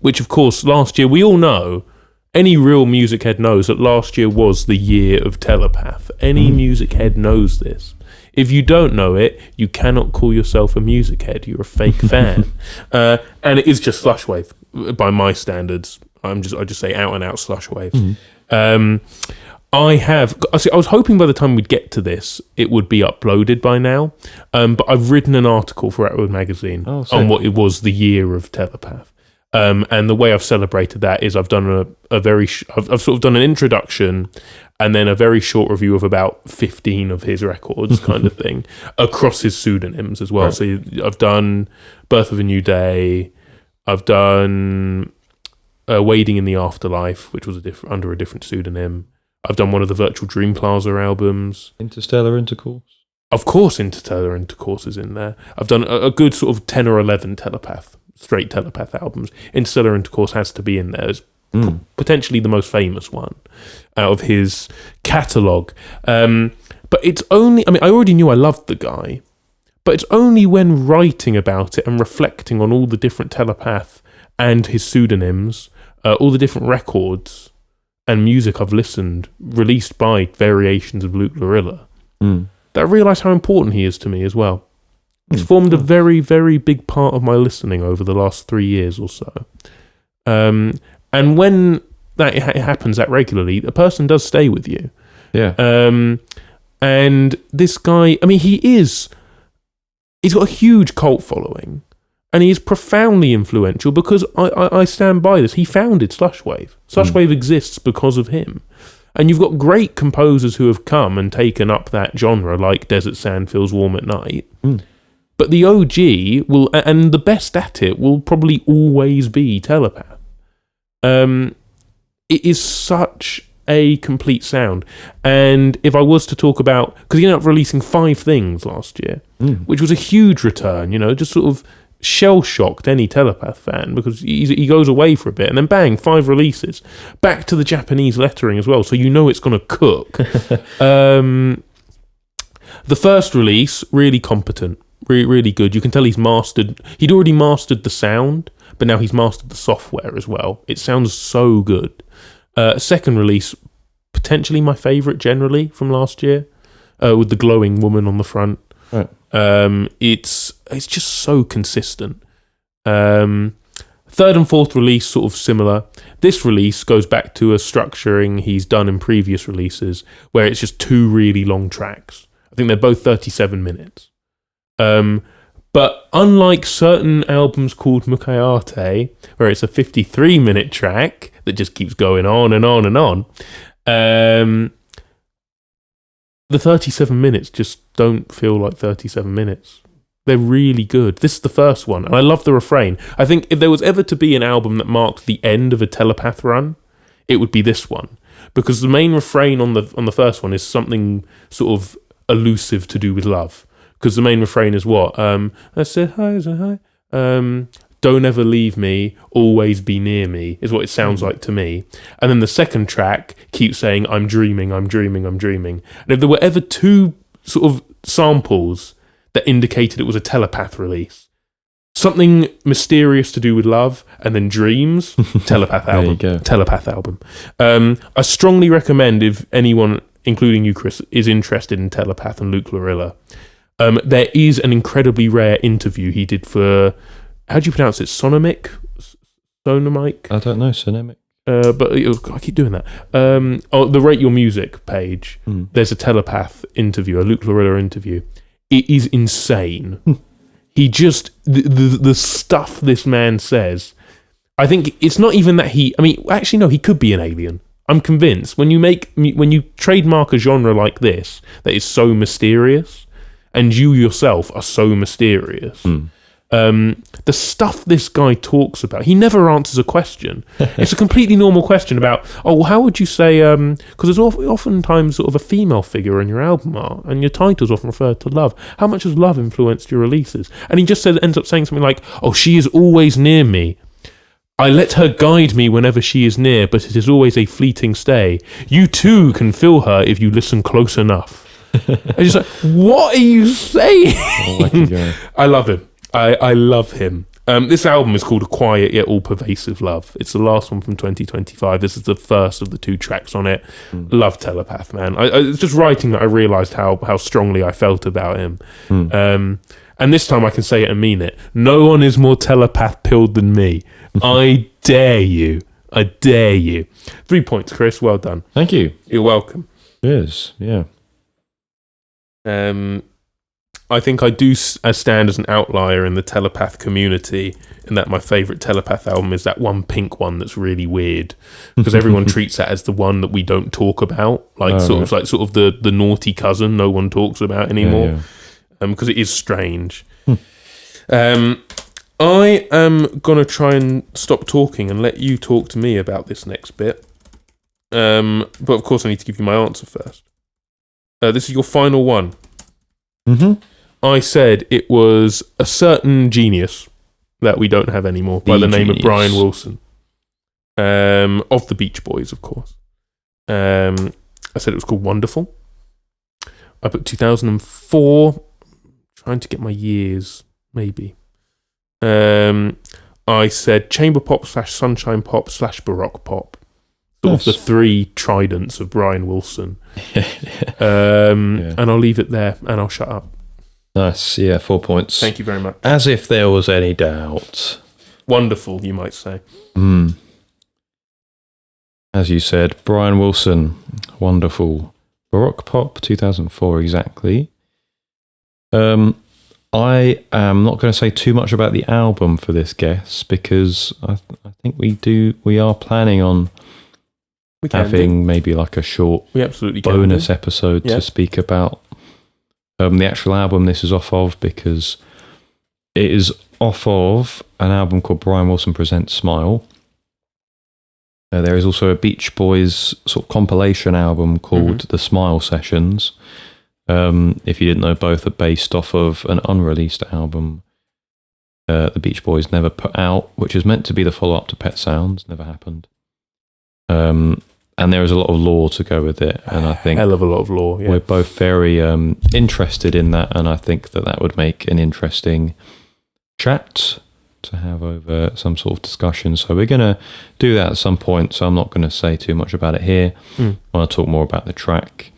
which of course last year, we all know, any real music head knows that last year was the year of Telepath. Any music head knows this. If you don't know it, you cannot call yourself a music head. You're a fake fan. And it is just Slushwave by my standards. I just say out and out Slushwave. I was hoping by the time we'd get to this, it would be uploaded by now. But I've written an article for Outward Magazine on what it was the year of Telepath. And the way I've celebrated that is I've done I've sort of done an introduction and then a very short review of about 15 of his records kind of thing across his pseudonyms as well. Right. So I've done Birth of a New Day. I've done Wading in the Afterlife, which was under a different pseudonym. I've done one of the Virtual Dream Plaza albums. Interstellar Intercourse? Of course Interstellar Intercourse is in there. I've done a good sort of 10 or 11 straight Telepath albums. Interstellar Intercourse has to be in there. It's potentially the most famous one out of his catalogue. But it's only... I already knew I loved the guy, but it's only when writing about it and reflecting on all the different Telepath and his pseudonyms, all the different records and music I've listened, released by variations of Luke Lorilla, that I realised how important he is to me as well. It's formed a very, very big part of my listening over the last 3 years or so. And when that happens that regularly, a person does stay with you. Yeah. And this guy, he's got a huge cult following. And he is profoundly influential because I stand by this. He founded Slushwave. Slushwave exists because of him. And you've got great composers who have come and taken up that genre, like Desert Sand Feels Warm at Night. But the OG will, and the best at it, will probably always be Telepath. It is such a complete sound. And if I was to talk about, because he ended up releasing 5 things last year, which was a huge return, just sort of shell-shocked any Telepath fan, because he goes away for a bit and then bang, 5 releases. Back to the Japanese lettering as well, so it's going to cook. The first release, really competent. Really good. You can tell he'd already mastered the sound, but now he's mastered the software as well. It sounds so good. Second release, potentially my favourite generally from last year, with the glowing woman on the front. Right. It's just so consistent. Third and fourth release, sort of similar. This release goes back to a structuring he's done in previous releases, where it's just 2 really long tracks. I think they're both 37 minutes. But unlike certain albums called Mukayate, where it's a 53-minute track that just keeps going on and on and on, the 37 minutes just don't feel like 37 minutes. They're really good. This is the first one, and I love the refrain. I think if there was ever to be an album that marked the end of a Telepath run, it would be this one, because the main refrain on the first one is something sort of elusive to do with love. Because the main refrain is what? I said hi, don't ever leave me, always be near me, is what it sounds like to me. And then the second track keeps saying, I'm dreaming, I'm dreaming, I'm dreaming. And if there were ever 2 sort of samples that indicated it was a Telepath release, something mysterious to do with love, and then dreams, Telepath album. There you go. Telepath album. I strongly recommend, if anyone, including you, Chris, is interested in Telepath and Luke Lorilla, there is an incredibly rare interview he did for, how do you pronounce it? Sonomic? I don't know, Sonemic. But I keep doing that. The Rate Your Music page, there's a Telepath interview, a Luke Lorilla interview. It is insane. He just, the stuff this man says, I think it's not even that actually no, he could be an alien. I'm convinced when you trademark a genre like this that is so mysterious, and you yourself are so mysterious. The stuff this guy talks about, he never answers a question. It's a completely normal question about, how would you say, because there's oftentimes sort of a female figure in your album art, and your titles often refer to love. How much has love influenced your releases? And he just ends up saying something like, she is always near me. I let her guide me whenever she is near, but it is always a fleeting stay. You too can feel her if you listen close enough. And just like, what are you saying? I love him. I love him. This album is called A Quiet Yet All-Pervasive Love. It's the last one from 2025. This is the first of the 2 tracks on it. Love Telepath, man. It's just writing that I realised how strongly I felt about him. And this time I can say it and mean it. No one is more telepath-pilled than me. I dare you. I dare you. 3 points, Chris. Well done. Thank you. You're welcome. Yes, yeah. I think I do stand as an outlier in the telepath community, in that my favourite telepath album is that one pink one that's really weird, because everyone treats that as the one that we don't talk about, sort of the naughty cousin no one talks about anymore, because it is strange. I am gonna try and stop talking and let you talk to me about this next bit, but of course I need to give you my answer first. This is your final one. I said it was a certain genius that we don't have anymore by the name of Brian Wilson, of the Beach Boys, of course. I said it was called Wonderful. I put 2004, trying to get my years, maybe. I said chamber pop / sunshine pop / baroque pop. Sort of the 3 tridents of Brian Wilson. And I'll leave it there and I'll shut up. Nice, 4 points. Thank you very much. As if there was any doubt. Wonderful, you might say. As you said, Brian Wilson, Wonderful. Baroque Pop, 2004 exactly. I am not going to say too much about the album for this guess, because I think we are planning on having maybe like a short bonus episode to speak about the actual album this is off of, because it is off of an album called Brian Wilson Presents Smile. There is also a Beach Boys sort of compilation album called The Smile Sessions. If you didn't know, both are based off of an unreleased album the Beach Boys never put out, which is meant to be the follow-up to Pet Sounds. Never happened. And there is a lot of lore to go with it, and I think hell of a lot of lore. We're both very interested in that, and I think that would make an interesting chat to have over some sort of discussion. So we're going to do that at some point. So I'm not going to say too much about it here. I want to talk more about the track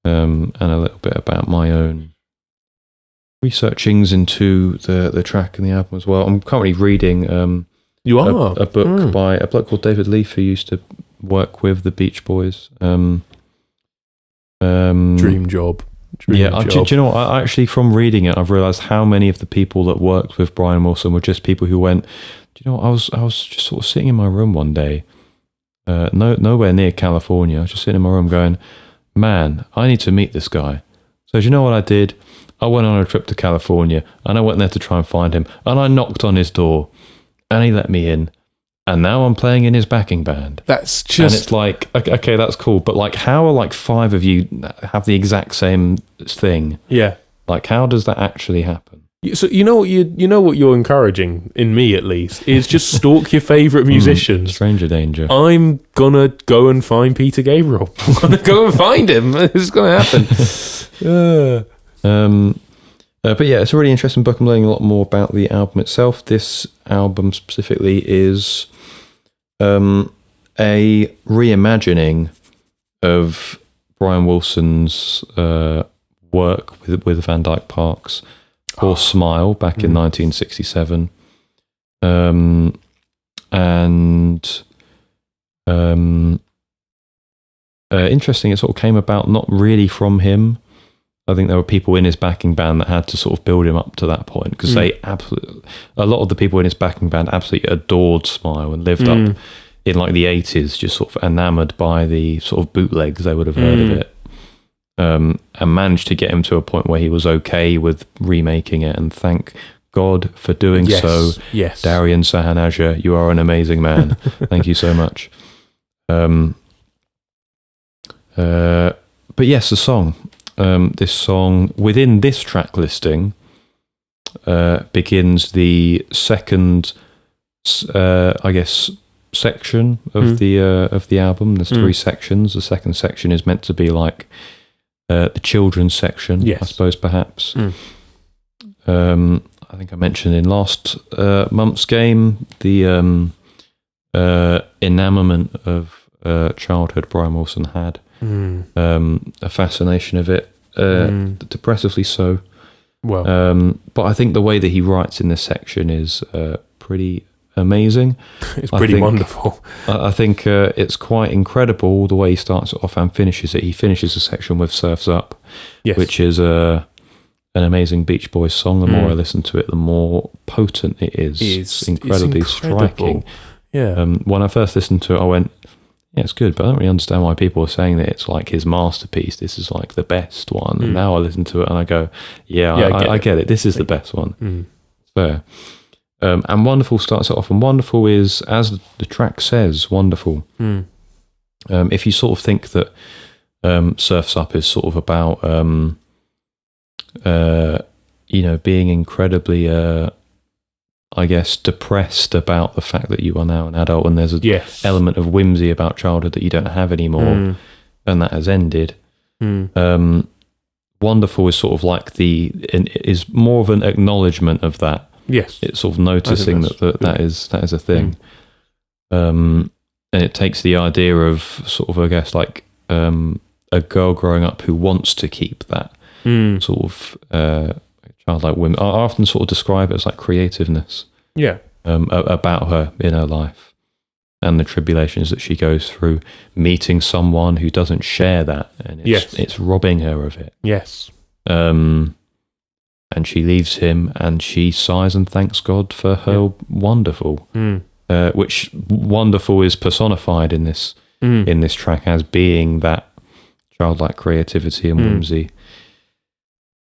and a little bit about my own researchings into the track and the album as well. I'm currently reading a book by a bloke called David Leaf, who used to work with the Beach Boys. Dream job. Do you know what? I actually, from reading it, I've realised how many of the people that worked with Brian Wilson were just people who went, do you know what? I was just sort of sitting in my room one day, nowhere near California. I was just sitting in my room going, man, I need to meet this guy. So do you know what I did? I went on a trip to California, and I went there to try and find him, and I knocked on his door, and he let me in. And now I'm playing in his backing band. That's just... And it's like, okay, that's cool. But like, how are like 5 of you have the exact same thing? Yeah. Like, how does that actually happen? So you know what you're encouraging, in me at least, is just stalk your favourite musicians. Stranger danger. I'm gonna go and find Peter Gabriel. I'm gonna go and find him. It's gonna happen. But yeah, it's a really interesting book. I'm learning a lot more about the album itself. This album specifically is a reimagining of Brian Wilson's work with Van Dyke Parks for Smile back in 1967. Interesting, it sort of came about not really from him. I think there were people in his backing band that had to sort of build him up to that point, because a lot of the people in his backing band absolutely adored Smile and lived up in like the 80s, just sort of enamored by the sort of bootlegs they would have heard of it. And managed to get him to a point where he was okay with remaking it, and thank God for doing so. Yes. Darian Sahanaja, you are an amazing man. Thank you so much. But yes, the song. This song, within this track listing, begins the second, I guess, section of the album. There's 3 sections. The second section is meant to be like the children's section, I suppose, perhaps. I think I mentioned in last month's game the enamorment of childhood Brian Wilson had. A fascination of it, depressively so. Well, but I think the way that he writes in this section is pretty amazing. It's pretty wonderful. I think it's quite incredible the way he starts it off and finishes it. He finishes the section with Surf's Up, which is an amazing Beach Boys song. The more I listen to it, the more potent it is. It's incredibly striking. Yeah. When I first listened to it, I went, yeah, it's good, but I don't really understand why people are saying that it's like his masterpiece. This is like the best one. And now I listen to it and I go, I get it. This is the best one. Fair. And Wonderful starts it off, and Wonderful is, as the track says, wonderful. If you sort of think that Surf's Up is sort of about, being incredibly, I guess, depressed about the fact that you are now an adult, and there's an element of whimsy about childhood that you don't have anymore, and that has ended. Wonderful is sort of like is more of an acknowledgement of that. Yes, it's sort of noticing that is a thing, and it takes the idea of sort of, I guess, like a girl growing up who wants to keep that sort of childlike whim. I often sort of describe it as like creativeness, about her in her life and the tribulations that she goes through, meeting someone who doesn't share that, and it's robbing her of it. Yes. And she leaves him, and she sighs and thanks God for her wonderful, which wonderful is personified in this track as being that childlike creativity and whimsy.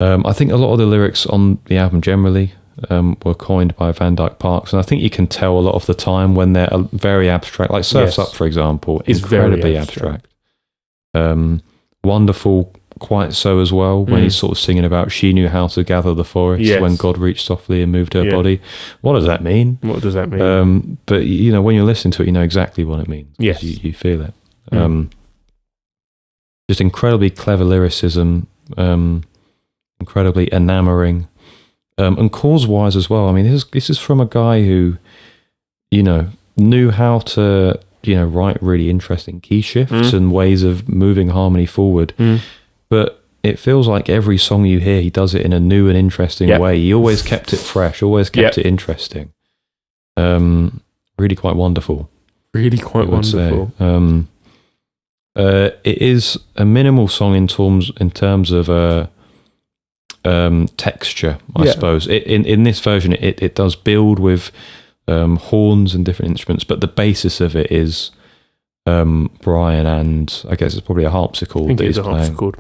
I think a lot of the lyrics on the album generally were coined by Van Dyke Parks, and I think you can tell a lot of the time when they're very abstract. Like Surf's Up, for example, is incredibly abstract. Wonderful. Quite so as well, when he's sort of singing about she knew how to gather the forest when God reached softly and moved her body. What does that mean? What does that mean? But when you're listening to it, you know exactly what it means. Yes, you feel it. Just incredibly clever lyricism, incredibly enamoring, and cause-wise as well. I mean, this is from a guy who, knew how to write really interesting key shifts and ways of moving harmony forward. But it feels like every song you hear, he does it in a new and interesting way. He always kept it fresh, always kept it interesting. Really quite wonderful. Really quite wonderful. It is a minimal song in terms of texture, I suppose. In this version, it does build with horns and different instruments, but the basis of it is Brian, and I guess it's probably a harpsichord that he's playing. Harpsichord,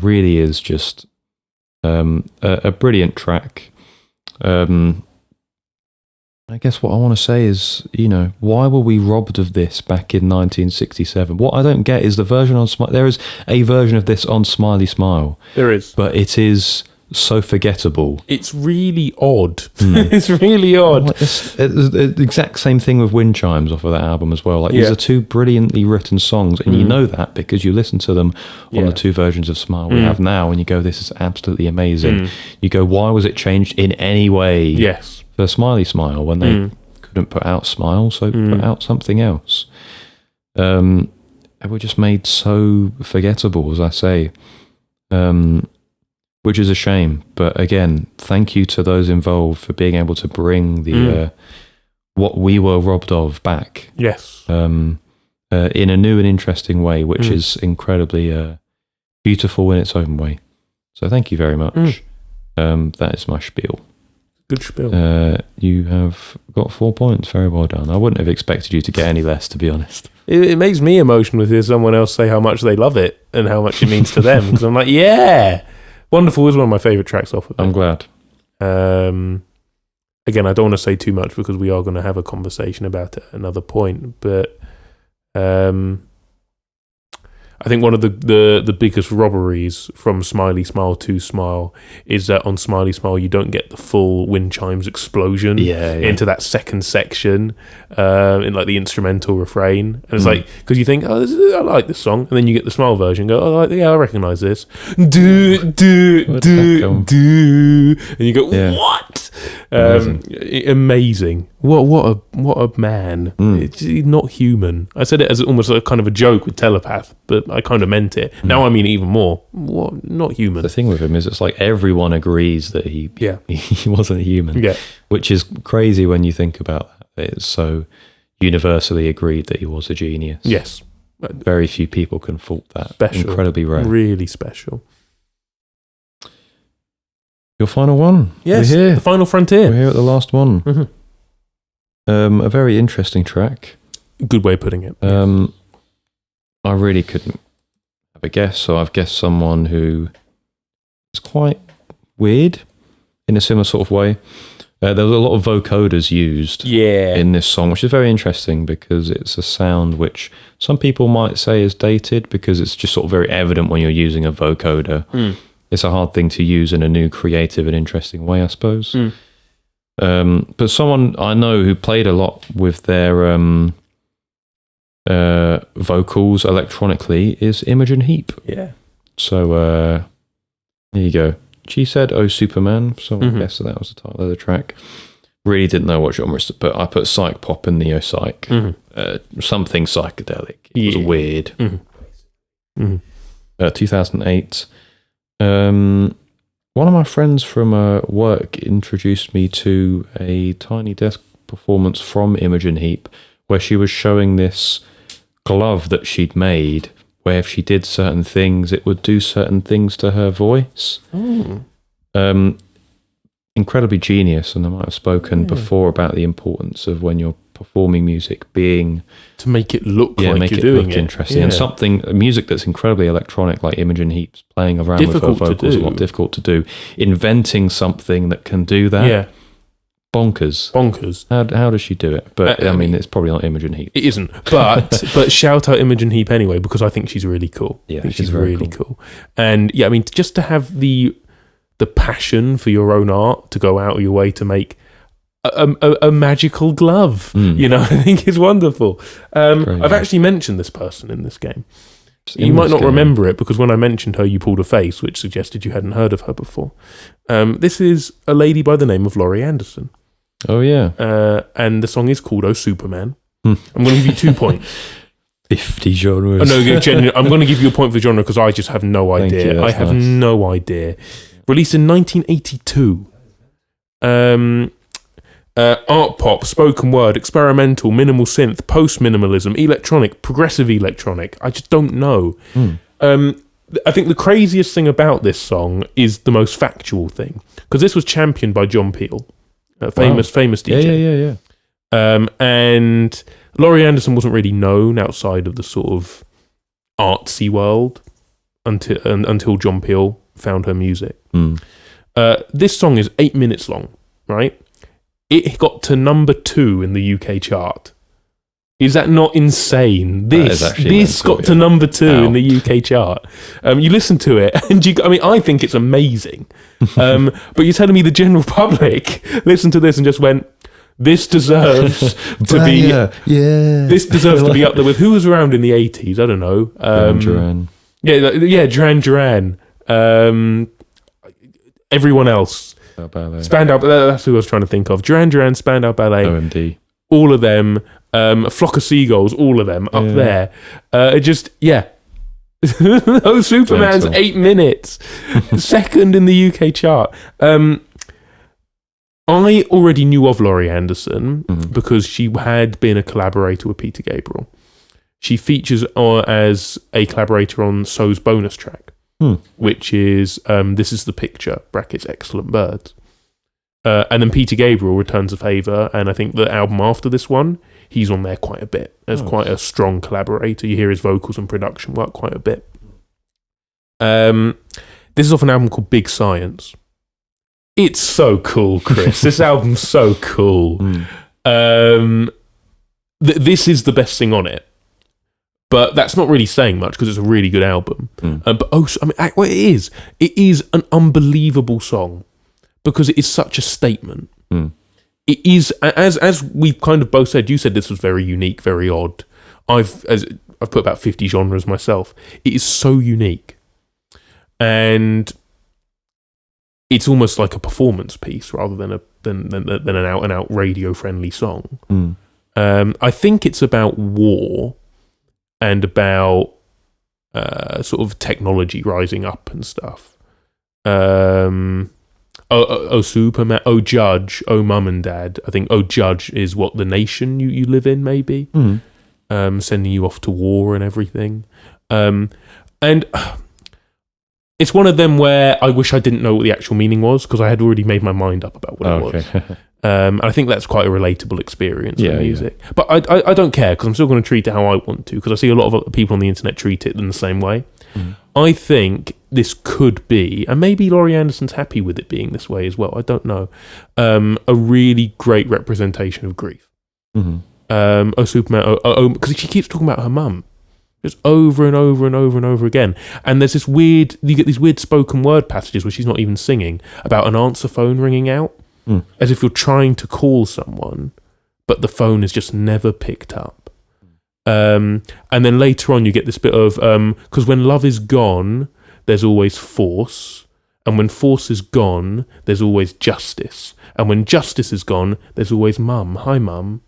really is just a brilliant track. I guess what I want to say is, why were we robbed of this back in 1967? What I don't get is the version on there is a version of this on Smiley Smile. There is. But it is so forgettable. It's really odd. It's really odd. It's the exact same thing with Wind Chimes off of that album as well. Like these are two brilliantly written songs, and you know that because you listen to them on the two versions of Smile we have now, and you go, this is absolutely amazing. You go, why was it changed in any way? Yes. For Smiley Smile when they couldn't put out Smile, so put out something else. And we're just made so forgettable, as I say. Which is a shame, but again, thank you to those involved for being able to bring the what we were robbed of back. Yes, in a new and interesting way, which is incredibly beautiful in its own way. So thank you very much. That is my spiel. Good spiel. You have got 4 points. Very well done. I wouldn't have expected you to get any less, to be honest. It makes me emotional to hear someone else say how much they love it and how much it means to them. Because I'm like, yeah. Wonderful is one of my favourite tracks off of it. I'm glad. Again, I don't want to say too much because we are going to have a conversation about it at another point. But I think one of the biggest robberies from Smiley Smile to Smile is that on Smiley Smile you don't get the full wind chimes explosion into that second section in like the instrumental refrain, and it's like, because you think, I like this song, and then you get the Smile version, go, I recognise this, do, and you go, what? Amazing. What a man. It's not human. I said it as almost a kind of a joke with Telepath, but I kind of meant it. Now I mean it even more. What? Not human. The thing with him is it's like everyone agrees that he wasn't human. Yeah. Which is crazy when you think about that. It's so universally agreed that he was a genius. Yes. Very few people can fault that. Special. Incredibly rare. Really special. Your final one. Yes, we're here. The final frontier. We're here at the last one. A very interesting track. Good way of putting it. I really couldn't have a guess, so I've guessed someone who is quite weird in a similar sort of way. There was a lot of vocoders used in this song, which is very interesting because it's a sound which some people might say is dated because it's just sort of very evident when you're using a vocoder. It's a hard thing to use in a new, creative and interesting way, I suppose. But someone I know who played a lot with their vocals electronically is Imogen Heap. Yeah. So there you go. She said, "Oh, Superman." So I guess that was the title of the track. Really didn't know what genre to put. I put psych pop and neo psych. Something psychedelic. It was weird. 2008. One of my friends from work introduced me to a Tiny Desk performance from Imogen Heap where she was showing this glove that she'd made where if she did certain things, it would do certain things to her voice. Incredibly genius, and I might have spoken before about the importance of when you're performing music being... To make it look like you're doing it. Interesting. And music that's incredibly electronic, like Imogen Heap's playing around with her vocals, a lot difficult to do. Inventing something that can do that. Yeah. Bonkers. How does she do it? But I mean, it's probably not Imogen Heap. It isn't. But shout out Imogen Heap anyway, because I think she's really cool. Yeah, I think she's really cool. And yeah, I mean, just to have the passion for your own art, to go out of your way to make a magical glove, you know, I think is wonderful. I've actually mentioned this person in this game. You might not remember it because when I mentioned her, you pulled a face, which suggested you hadn't heard of her before. This is a lady by the name of Laurie Anderson. Oh, yeah. And the song is called Oh, Superman. I'm going to give you 2 points. 50 genres. Oh, no, I'm going to give you a point for genre because I just have no idea. I have no idea. Released in 1982. Art pop, spoken word, experimental, minimal synth, post-minimalism, electronic, progressive electronic. I just don't know. I think the craziest thing about this song is the most factual thing, because this was championed by John Peel, a famous DJ. Yeah. And Laurie Anderson wasn't really known outside of the sort of artsy world until John Peel found her music. This song is 8 minutes long, right? It got to number 2 in the UK chart. Is that not insane? This got to number 2 in the UK chart. You listen to it, and I think it's amazing. But you're telling me the general public listened to this and just went, "This deserves to be." This deserves to be up there with who was around in the 80s. I don't know. Duran. Duran Duran. Everyone else. Spandau. That's who I was trying to think of. Duran Duran, Spandau Ballet. OMD. All of them. A Flock of Seagulls. All of them up there. Oh, Superman's 8 minutes. Second in the UK chart. I already knew of Laurie Anderson because she had been a collaborator with Peter Gabriel. She features as a collaborator on So's bonus track, which is This Is the Picture, brackets, Excellent Birds. And then Peter Gabriel returns a favour, and I think the album after this one, he's on there quite a bit as quite a strong collaborator. You hear his vocals and production work quite a bit. This is off an album called Big Science. It's so cool, Chris. This album's so cool. This is the best thing on it. But that's not really saying much because it's a really good album. But it is an unbelievable song because it is such a statement. It is, as we've kind of both said, you said this was very unique, very odd. I've put about 50 genres myself. It is so unique. And it's almost like a performance piece rather than an out-and-out radio-friendly song. I think it's about war and about sort of technology rising up and stuff. Oh, Superman, oh, Judge, oh, Mum and Dad. I think, oh, Judge is what the nation you live in, maybe. Sending you off to war and everything. And it's one of them where I wish I didn't know what the actual meaning was because I had already made my mind up about what it was. And I think that's quite a relatable experience with music. Yeah. But I don't care because I'm still going to treat it how I want to because I see a lot of other people on the internet treat it in the same way. I think this could be, and maybe Laurie Anderson's happy with it being this way as well, I don't know, a really great representation of grief. Oh, Superman, because she keeps talking about her mum. Just over and over and over and over again. And there's this weird, you get these weird spoken word passages where she's not even singing about an answer phone ringing out as if you're trying to call someone, but the phone is just never picked up. And then later on you get this bit of, because when love is gone, there's always force. And when force is gone, there's always justice. And when justice is gone, there's always mum. Hi, mum.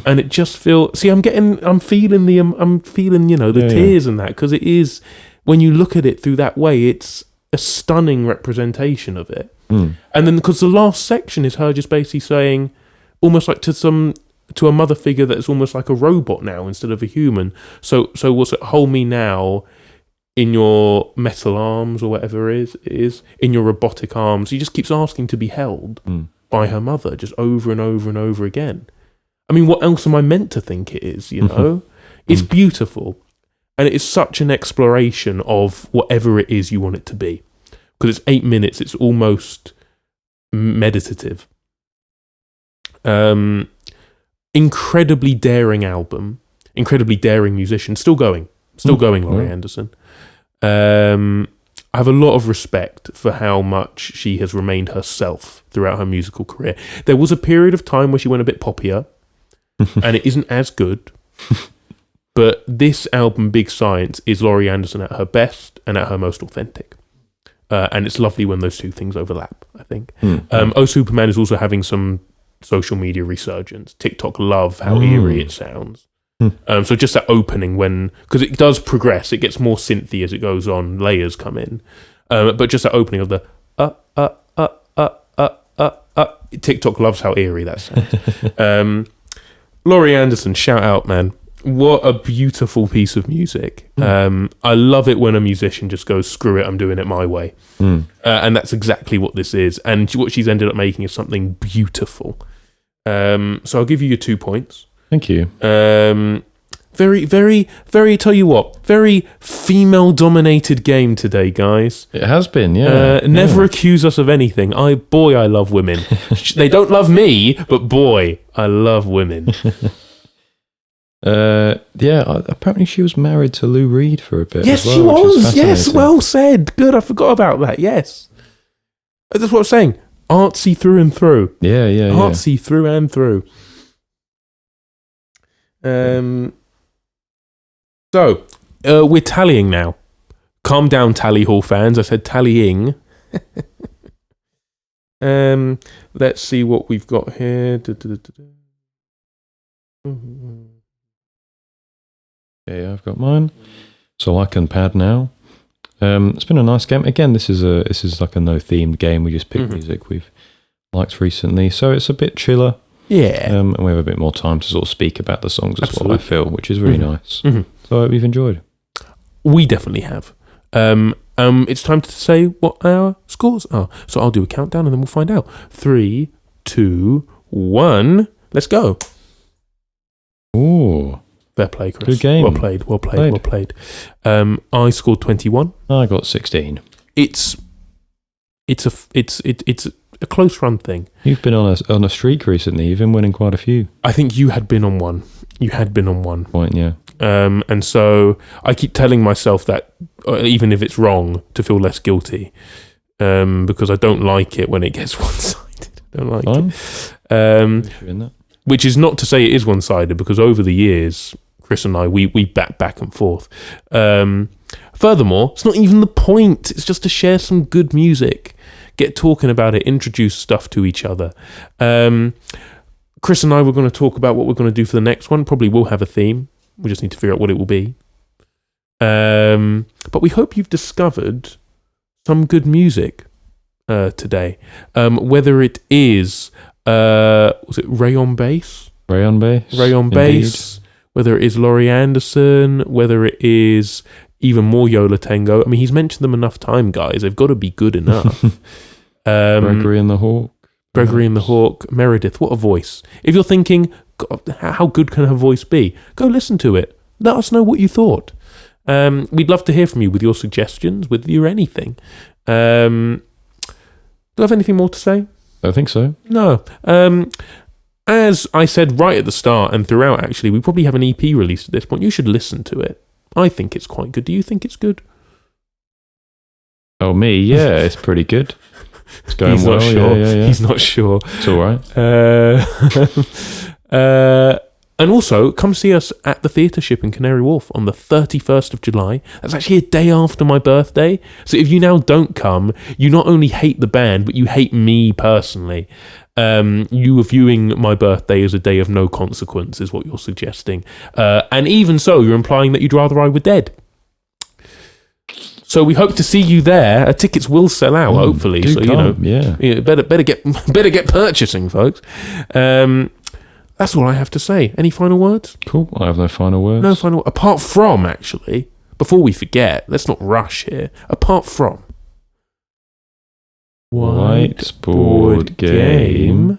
And it just feels. See, I'm feeling the tears and that because it is when you look at it through that way, it's a stunning representation of it. And then because the last section is her just basically saying, almost like to a mother figure that's almost like a robot now instead of a human. So what's it? Hold me now in your metal arms or whatever it is in your robotic arms. He just keeps asking to be held by her mother just over and over and over again. I mean, what else am I meant to think it is, you know? It's beautiful. And it is such an exploration of whatever it is you want it to be. Because it's 8 minutes, it's almost meditative. Incredibly daring album. Incredibly daring musician. Still going, Laurie Anderson. I have a lot of respect for how much she has remained herself throughout her musical career. There was a period of time where she went a bit poppier. And it isn't as good, but this album, Big Science, is Laurie Anderson at her best and at her most authentic. And it's lovely when those two things overlap, I think. Oh, Superman is also having some social media resurgence. TikTok love how eerie it sounds. So just that opening because it does progress, it gets more synthy as it goes on, layers come in. But just that opening of the TikTok loves how eerie that sounds. Laurie Anderson, shout out, man. What a beautiful piece of music. I love it when a musician just goes, screw it, I'm doing it my way. And that's exactly what this is. And what she's ended up making is something beautiful. So I'll give you your 2 points. Thank you. Very, very, very, tell you what, very female-dominated game today, guys. It has been, yeah. Never accuse us of anything. I love women. They don't love me, but boy, I love women. Apparently she was married to Lou Reed for a bit. Yes, as well, she was. Yes, well said. Good, I forgot about that. Yes. That's what I'm saying. Artsy through and through. Yeah. Artsy through and through. So, we're tallying now. Calm down, Tally Hall fans. I said tallying. Let's see what we've got here. Yeah, I've got mine. So I can pad now. It's been a nice game. Again, this is like a no-themed game. We just pick music we've liked recently. So it's a bit chiller. Yeah. And we have a bit more time to sort of speak about the songs as well, I feel, which is really nice. So I hope you've enjoyed. We definitely have. It's time to say what our scores are. So I'll do a countdown and then we'll find out. 3, 2, 1. Let's go. Ooh. Fair play, Chris. Good game. Well played. I scored 21. I got 16. It's a close run thing. You've been on a streak recently. You've been winning quite a few. I think you had been on one. Point, yeah. And so I keep telling myself that, even if it's wrong, to feel less guilty, because I don't like it when it gets one-sided. I don't like it. Which is not to say it is one-sided, because over the years, Chris and I, we bat back and forth. Furthermore, it's not even the point. It's just to share some good music, get talking about it, introduce stuff to each other. Chris and I were going to talk about what we're going to do for the next one. Probably will have a theme. We just need to figure out what it will be. But we hope you've discovered some good music today. Whether it is, was it RayonBase? RayonBase. Whether it is Laurie Anderson, whether it is even more Yola Tengo. I mean, he's mentioned them enough time, guys. They've got to be good enough. Gregory and the Hawk. Meredith, what a voice. If you're thinking, God, how good can her voice be? Go listen to it. Let us know what you thought. We'd love to hear from you with your suggestions, with your anything. Do I have anything more to say? I think so. No. As I said right at the start and throughout, actually, we probably have an EP released at this point. You should listen to it. I think it's quite good. Do you think it's good? Oh, me? Yeah, it's pretty good. It's going He's well. Not sure. Yeah. He's not sure. It's all right. And also, come see us at the Theatre Ship in Canary Wharf on the 31st of July. That's actually a day after my birthday. So if you now don't come, you not only hate the band, but you hate me personally. You are viewing my birthday as a day of no consequence, is what you're suggesting. And even so, you're implying that you'd rather I were dead. So we hope to see you there. Tickets will sell out, hopefully. So come. Better get purchasing, folks. That's all I have to say. Any final words? Cool. I have no final words. No final. Apart from, actually, before we forget, let's not rush here. Apart from Whiteboard Game.